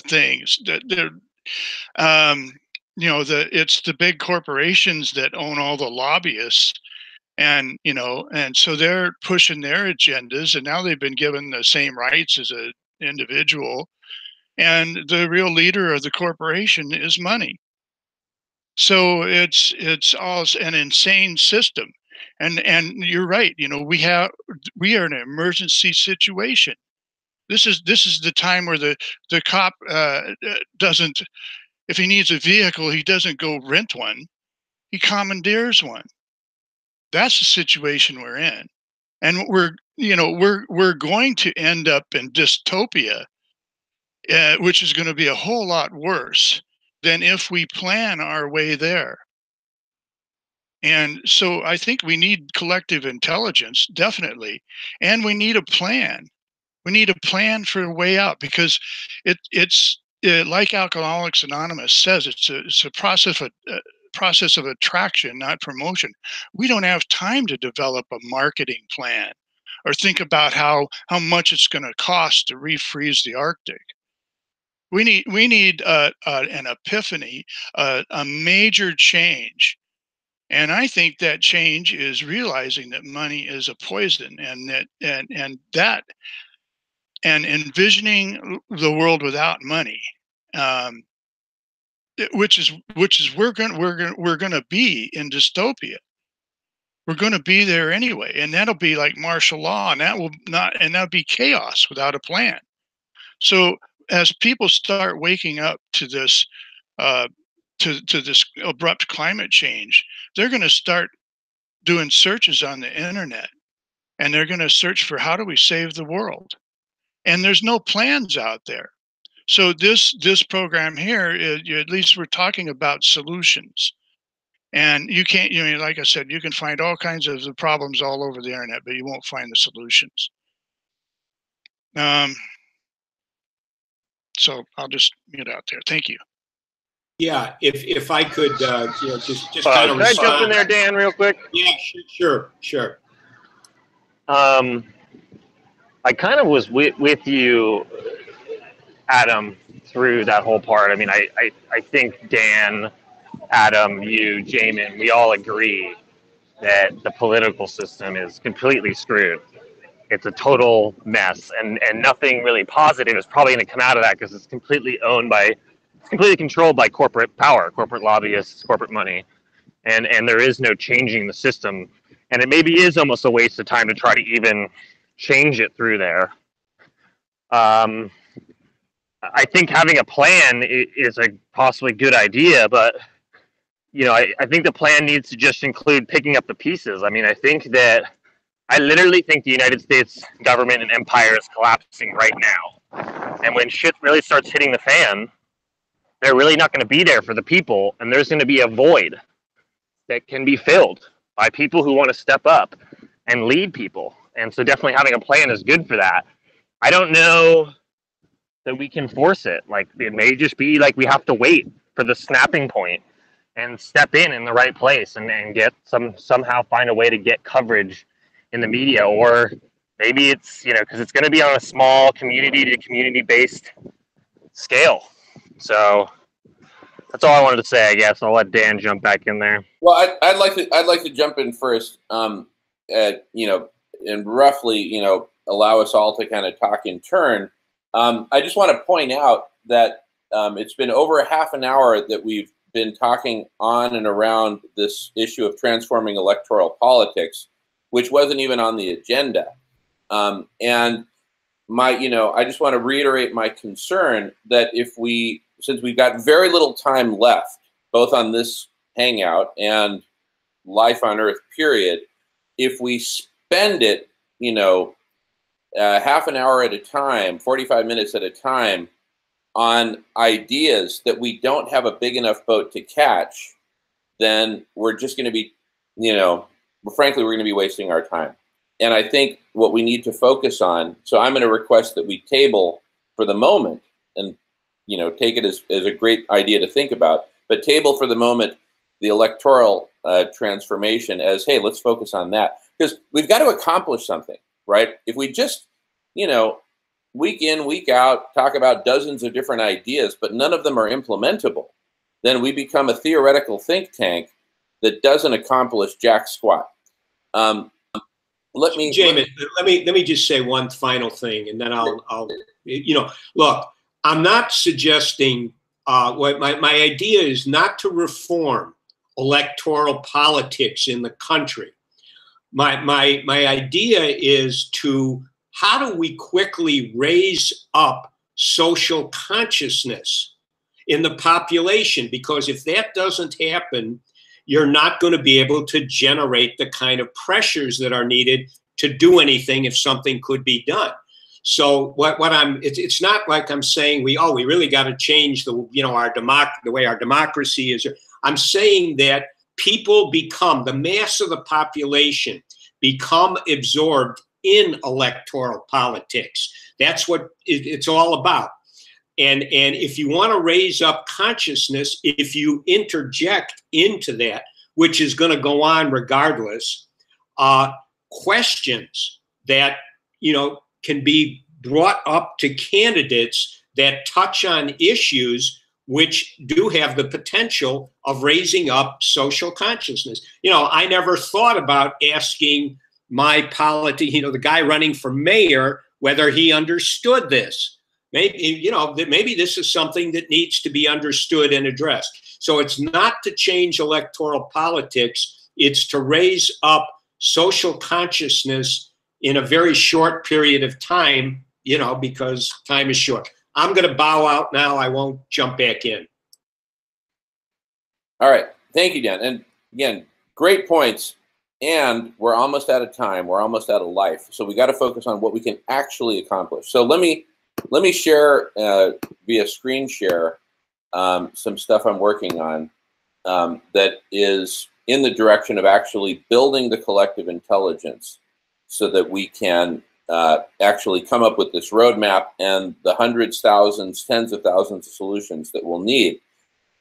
things that they're. It's the big corporations that own all the lobbyists, and so they're pushing their agendas, and now they've been given the same rights as an individual, and the real leader of the corporation is money. So it's all an insane system, and you're right. We are in an emergency situation. This is the time where the cop doesn't. If he needs a vehicle, he doesn't go rent one. He commandeers one. That's the situation we're in. And we're going to end up in dystopia, which is going to be a whole lot worse than if we plan our way there. And so I think we need collective intelligence, definitely. And we need a plan. We need a plan for a way out, because it's like Alcoholics Anonymous says, it's a process of attraction, not promotion. We don't have time to develop a marketing plan or think about how much it's going to cost to refreeze the Arctic. We need an epiphany, a major change. And I think that change is realizing that money is a poison, and envisioning the world without money, which is we're going to be in dystopia. We're going to be there anyway, and that'll be like martial law, and that'll be chaos without a plan. So as people start waking up to this to this abrupt climate change, they're going to start doing searches on the internet, and they're going to search for, how do we save the world? And there's no plans out there. So this program here, at least we're talking about solutions. And you can't, like I said, you can find all kinds of the problems all over the internet, but you won't find the solutions. So I'll just mute out there. Thank you. Yeah, if I could, just kind of respond. Can I jump in there, Dan, real quick? Yeah, sure. I kind of was with you, Adam, through that whole part. I mean, I think Dan, Adam, you, Jamin, we all agree that the political system is completely screwed. it's a total mess, and nothing really positive is probably going to come out of that because it's completely controlled by corporate power, corporate lobbyists, corporate money, and there is no changing the system, and it maybe is almost a waste of time to try to even change it through there. I think having a plan is a possibly good idea, but I think the plan needs to just include picking up the pieces. I mean, I literally think the United States government and empire is collapsing right now. And when shit really starts hitting the fan, they're really not going to be there for the people. And there's going to be a void that can be filled by people who want to step up and lead people. And so definitely having a plan is good for that. I don't know that we can force it. Like, it may just be like we have to wait for the snapping point and step in the right place and get somehow find a way to get coverage in the media, or maybe it's, because it's going to be on a small community to community based scale. So that's all I wanted to say, I guess. I'll let Dan jump back in there. Well, I'd like to jump in first, and roughly, allow us all to kind of talk in turn. I just want to point out that it's been over a half an hour that we've been talking on and around this issue of transforming electoral politics, which wasn't even on the agenda. And I just want to reiterate my concern that since we've got very little time left, both on this hangout and Life on Earth period, if we spend it, half an hour at a time, 45 minutes at a time, on ideas that we don't have a big enough boat to catch, then we're just going to be, frankly, we're going to be wasting our time. And I think what we need to focus on, so I'm going to request that we table for the moment, and take it as a great idea to think about, but table for the moment the electoral transformation as, hey, let's focus on that. Because we've got to accomplish something, right? If we just, week in, week out, talk about dozens of different ideas, but none of them are implementable, then we become a theoretical think tank that doesn't accomplish jack squat. Jamie, let me just say one final thing, and then I'll look, I'm not suggesting, my idea is not to reform electoral politics in the country. My idea is how do we quickly raise up social consciousness in the population? Because if that doesn't happen, you're not going to be able to generate the kind of pressures that are needed to do anything if something could be done. So it's not like I'm saying we really got to change the way our democracy is. I'm saying that people the mass of the population become absorbed in electoral politics. That's what it's all about. And if you want to raise up consciousness, if you interject into that, which is going to go on regardless, questions that, can be brought up to candidates that touch on issues which do have the potential of raising up social consciousness. I never thought about asking my the guy running for mayor, whether he understood this. Maybe this is something that needs to be understood and addressed. So it's not to change electoral politics, it's to raise up social consciousness in a very short period of time, because time is short. I'm going to bow out now. I won't jump back in. All right. Thank you, Dan. And again, great points. And we're almost out of time. We're almost out of life. So we got to focus on what we can actually accomplish. So let me share via screen share some stuff I'm working on that is in the direction of actually building the collective intelligence so that we can actually come up with this roadmap and the hundreds, thousands, tens of thousands of solutions that we'll need.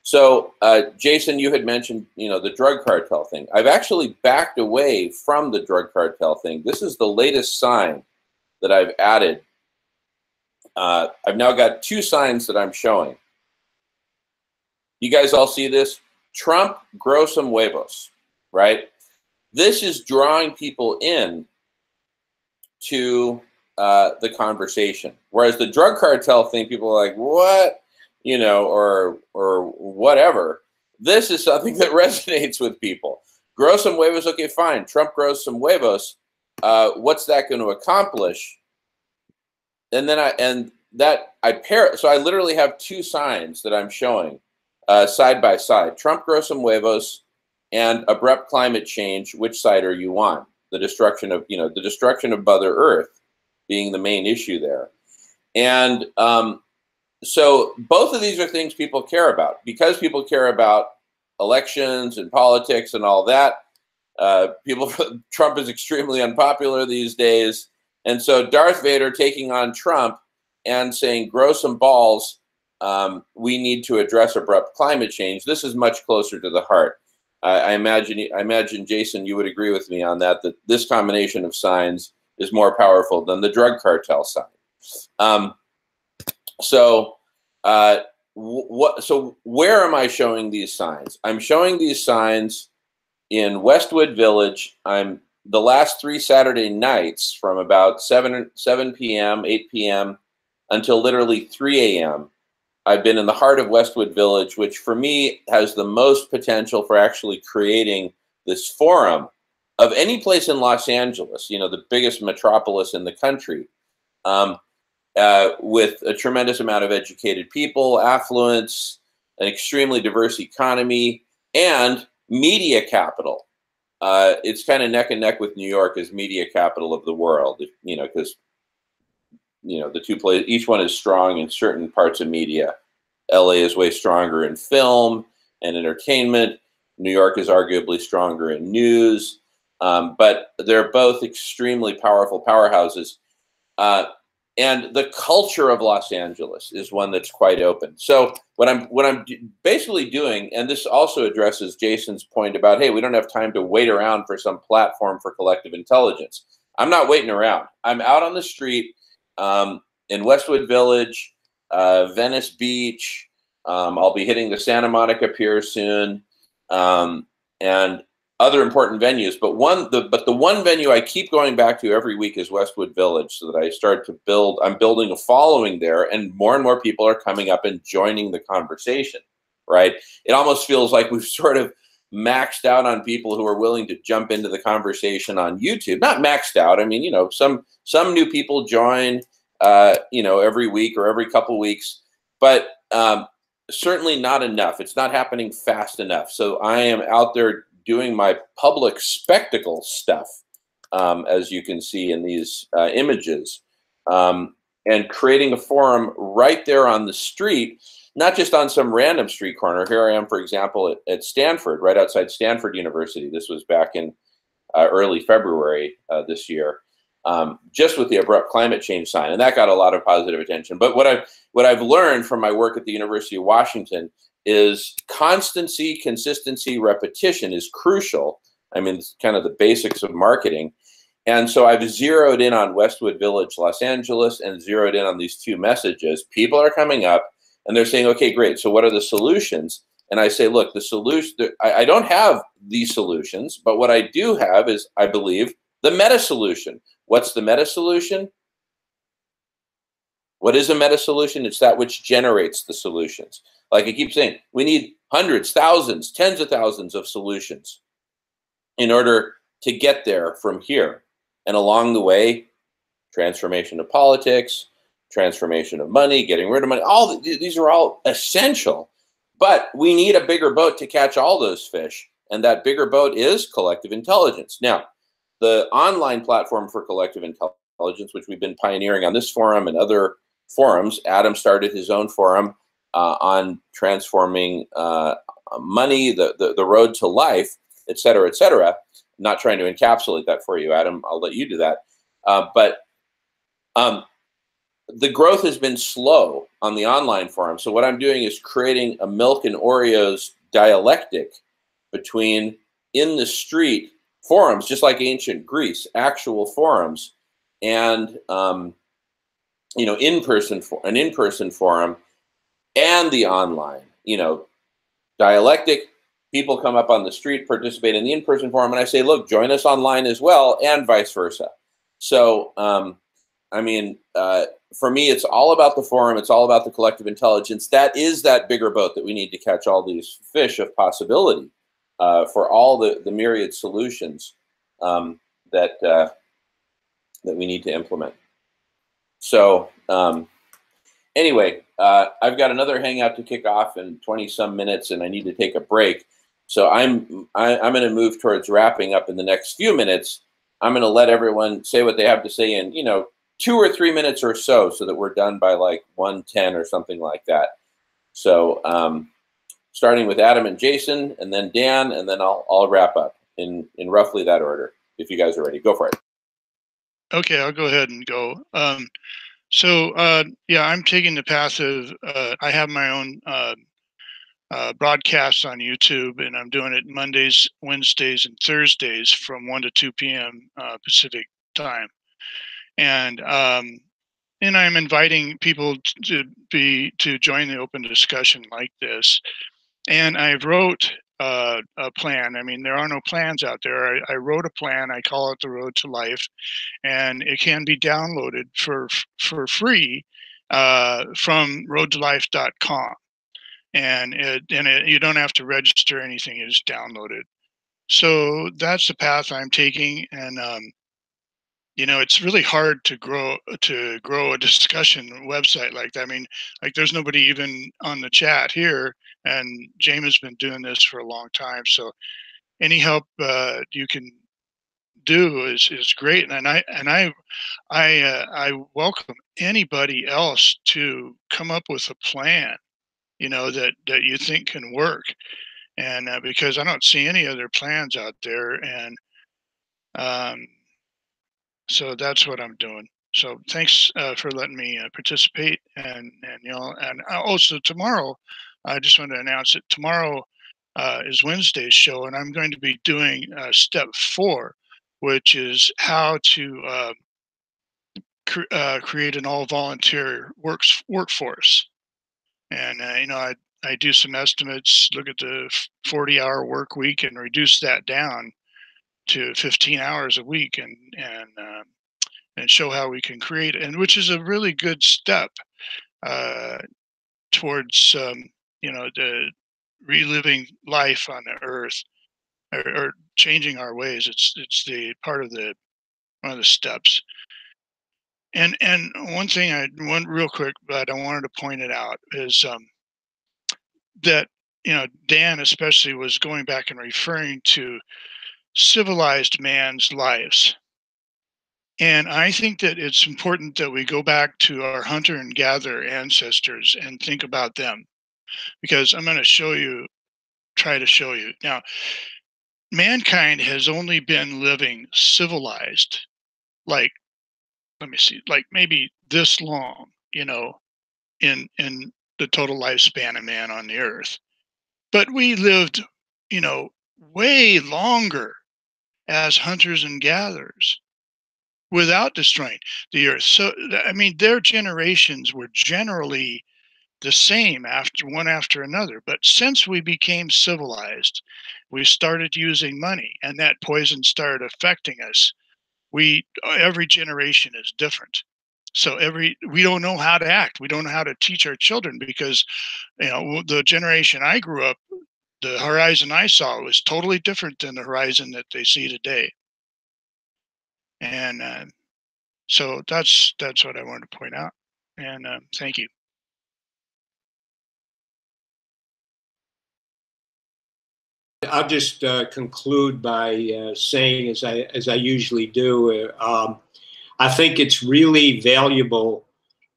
So, Jason, you had mentioned, the drug cartel thing. I've actually backed away from the drug cartel thing. This is the latest sign that I've added. I've now got 2 signs that I'm showing. You guys all see this? Trump grossum huevos, right? This is drawing people in to the conversation. Whereas the drug cartel thing, people are like, what? You know, or whatever. This is something that resonates with people. Grow some huevos, okay, fine. Trump grows some huevos. What's that going to accomplish? And then so I literally have two signs that I'm showing side by side. Trump grows some huevos and abrupt climate change. Which side are you on? The destruction of Mother Earth being the main issue there. And so both of these are things people care about. Because people care about elections and politics and all that, Trump is extremely unpopular these days. And so Darth Vader taking on Trump and saying, grow some balls, we need to address abrupt climate change. This is much closer to the heart. I imagine, Jason, you would agree with me on that this combination of signs is more powerful than the drug cartel sign. So where am I showing these signs? I'm showing these signs in Westwood Village. I'm the last 3 Saturday nights from about 7 p.m., 8 p.m. until literally 3 a.m. I've been in the heart of Westwood Village, which for me has the most potential for actually creating this forum of any place in Los Angeles, you know, the biggest metropolis in the country, with a tremendous amount of educated people, affluence, an extremely diverse economy, and media capital. It's kind of neck and neck with New York as media capital of the world, you know, because, you know, the two places, each one is strong in certain parts of media. LA is way stronger in film and entertainment. New York is arguably stronger in news, but they're both extremely powerful powerhouses. And the culture of Los Angeles is one that's quite open. So what I'm basically doing, and this also addresses Jason's point about, hey, we don't have time to wait around for some platform for collective intelligence. I'm not waiting around. I'm out on the street in Westwood Village, Venice Beach. I'll be hitting the Santa Monica Pier soon, and other important venues. But the one venue I keep going back to every week is Westwood Village, so that I start to build. I'm building a following there, and more people are coming up and joining the conversation. Right? It almost feels like we've sort of maxed out on people who are willing to jump into the conversation on YouTube. Not maxed out. I mean, you know, some new people join, you know, every week or every couple weeks, but certainly not enough. It's not happening fast enough. So I am out there doing my public spectacle stuff, as you can see in these images, and creating a forum right there on the street, not just on some random street corner. Here I am, for example, at Stanford, right outside Stanford University. This was back in early February this year, just with the abrupt climate change sign, and that got a lot of positive attention. But what I've learned from my work at the University of Washington is constancy, consistency, repetition is crucial. I mean, it's kind of the basics of marketing. And so I've zeroed in on Westwood Village, Los Angeles, and zeroed in on these two messages. People are coming up and they're saying, okay, great. So what are the solutions? And I say, look, the solution, I don't have these solutions, but what I do have is, I believe, the meta solution. What's the meta solution? What is a meta solution? It's that which generates the solutions. Like I keep saying, we need hundreds, thousands, tens of thousands of solutions in order to get there from here. And along the way, transformation of politics, transformation of money, getting rid of money, these are all essential. But we need a bigger boat to catch all those fish. And that bigger boat is collective intelligence. Now, the online platform for collective intelligence, which we've been pioneering on this forum and other forums, Adam started his own forum on transforming money, the road to life, et cetera, et cetera. I'm not trying to encapsulate that for you, Adam. I'll let you do that. But the growth has been slow on the online forum. So what I'm doing is creating a milk and Oreos dialectic between in the street forums, just like ancient Greece, actual forums, and you know, an in-person forum, and the online, you know, dialectic. People come up on the street, participate in the in-person forum, and I say, look, join us online as well, and vice versa. So, I mean, for me, it's all about the forum. It's all about the collective intelligence. That is that bigger boat that we need to catch all these fish of possibility for all the myriad solutions that we need to implement. So anyway, I've got another hangout to kick off in 20-some minutes, and I need to take a break. So I'm going to move towards wrapping up in the next few minutes. I'm going to let everyone say what they have to say in, 2 or 3 minutes or so that we're done by like 1:10 or something like that. So starting with Adam and Jason, and then Dan, and then I'll wrap up in roughly that order. If you guys are ready, go for it. Okay, I'll go ahead and go. Yeah, I'm taking the path of, I have my own broadcasts on YouTube, and I'm doing it Mondays, Wednesdays, and Thursdays from 1 to 2 p.m. Pacific time. And I'm inviting people to join the open discussion like this. And I wrote a plan. I mean, there are no plans out there. I wrote a plan. I call it the Road to Life, and it can be downloaded for free from roadtolife.com. And you don't have to register anything. It is downloaded. So that's the path I'm taking, and it's really hard to grow a discussion website like that. I mean, like, there's nobody even on the chat here, and James has been doing this for a long time. So any help you can do is great, and I welcome anybody else to come up with a plan, that you think can work, and because I don't see any other plans out there, and so that's what I'm doing. So thanks for letting me participate, and also tomorrow, I just want to announce that tomorrow is Wednesday's show, and I'm going to be doing step 4, which is how to create an all-volunteer workforce. And I do some estimates, look at the 40-hour work week, and reduce that down to 15 hours a week, and show how we can create, and which is a really good step towards the reliving life on the earth, or changing our ways. It's the part of one of the steps. And one real quick, but I wanted to point it out, is that Dan especially was going back and referring to civilized man's lives. And I think that it's important that we go back to our hunter and gatherer ancestors and think about them, because I'm going to try to show you. Now, mankind has only been living civilized, like, let me see, like maybe this long, in the total lifespan of man on the earth. But we lived, way longer as hunters and gatherers without destroying the earth. So, I mean, their generations were generally the same one after another. But since we became civilized, we started using money, and that poison started affecting us. Every generation is different. So we don't know how to act. We don't know how to teach our children, because the generation I grew up, the horizon I saw was totally different than the horizon that they see today. And so that's what I wanted to point out. And thank you. I'll just conclude by saying, as I usually do, I think it's really valuable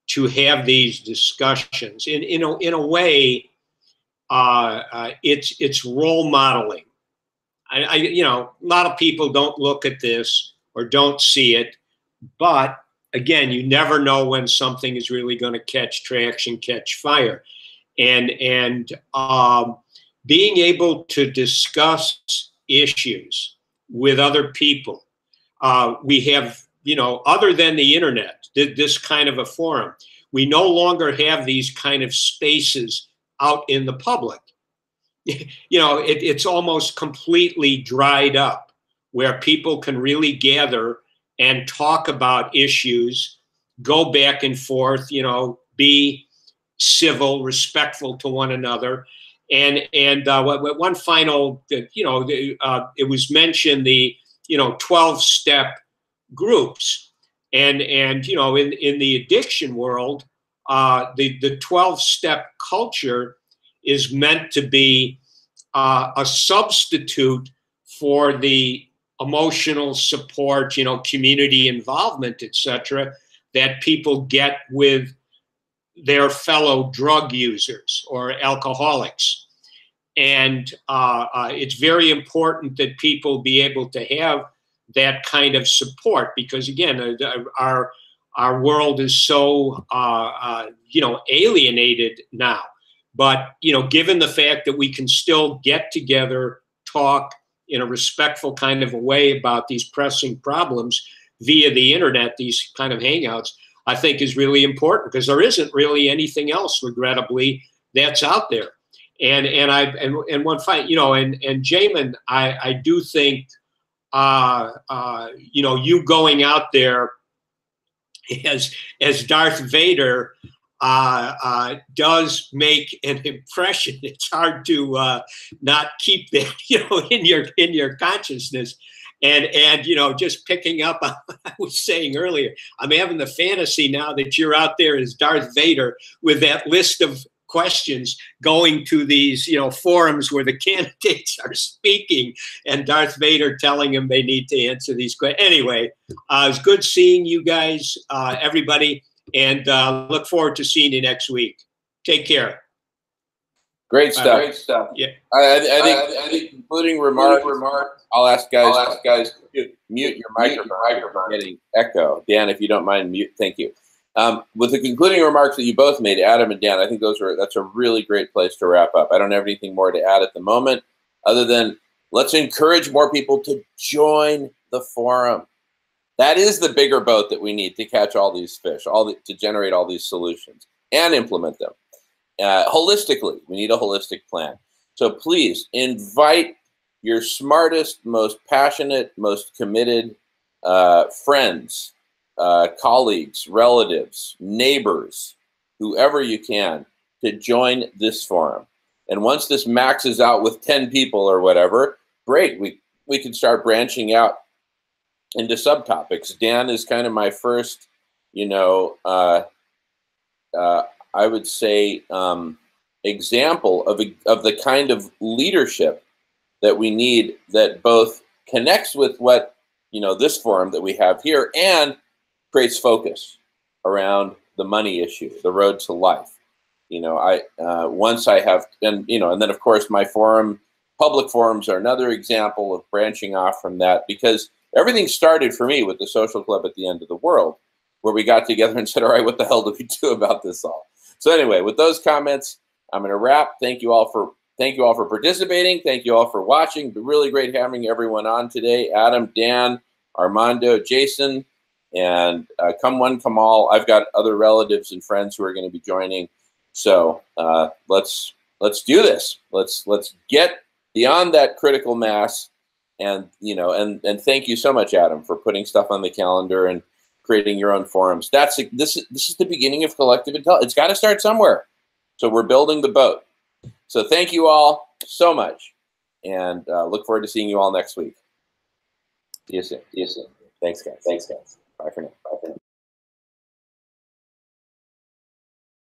to have these discussions. In a way, it's role modeling. A lot of people don't look at this or don't see it, but again, you never know when something is really going to catch traction, catch fire, and being able to discuss issues with other people. We have, other than the internet, this kind of a forum. We no longer have these kind of spaces out in the public. It's almost completely dried up, where people can really gather and talk about issues, go back and forth, you know, be civil, respectful to one another. And one final, you know, it was mentioned the, you know, 12-step groups. And you know, in the addiction world, the 12-step culture is meant to be a substitute for the emotional support, you know, community involvement, etc., that people get with their fellow drug users or alcoholics. And it's very important that people be able to have that kind of support, because again, our world is so you know, alienated now. But you know, given the fact that we can still get together, talk in a respectful kind of a way about these pressing problems via the internet, these kind of hangouts, I think is really important, because there isn't really anything else, regrettably, that's out there. And one fight, you know, and Jamin, I do think, you know, you going out there as Darth Vader does make an impression. It's hard to not keep that, you know, in your consciousness. And you know, just picking up on what I was saying earlier, I'm having the fantasy now that you're out there as Darth Vader with that list of questions going to these, you know, forums where the candidates are speaking, and Darth Vader telling them they need to answer these questions. Anyway, it's good seeing you guys, everybody, and look forward to seeing you next week. Take care. Great stuff. Great stuff. Yeah. I think concluding remark. I'll ask guys to mute your microphone. You're getting echo. Dan, if you don't mind, mute. Thank you. With the concluding remarks that you both made, Adam and Dan, I think that's a really great place to wrap up. I don't have anything more to add at the moment, other than let's encourage more people to join the forum. That is the bigger boat that we need to catch all these fish, to generate all these solutions and implement them. Holistically, we need a holistic plan. So please invite your smartest, most passionate, most committed friends, colleagues, relatives, neighbors, whoever you can, to join this forum. And once this maxes out with 10 people or whatever, great, we can start branching out into subtopics. Dan is kind of my first, you know, I would say, example of the kind of leadership that we need, that both connects with what, you know, this forum that we have here, and creates focus around the money issue, the road to life. You know, once I have, and you know, and then of course my forum, public forums are another example of branching off from that, because everything started for me with the Social Club at the End of the World, where we got together and said, all right, what the hell do we do about this all? So anyway, with those comments, I'm going to wrap. Thank you all for participating. Thank you all for watching. Been really great having everyone on today. Adam, Dan, Armando, Jason, and come one, come all. I've got other relatives and friends who are going to be joining. So let's do this. Let's get beyond that critical mass. And you know, and thank you so much, Adam, for putting stuff on the calendar and creating your own forums. This is the beginning of collective intelligence. It's got to start somewhere. So we're building the boat. So thank you all so much, and look forward to seeing you all next week. See you soon. Thanks, guys. Bye for now.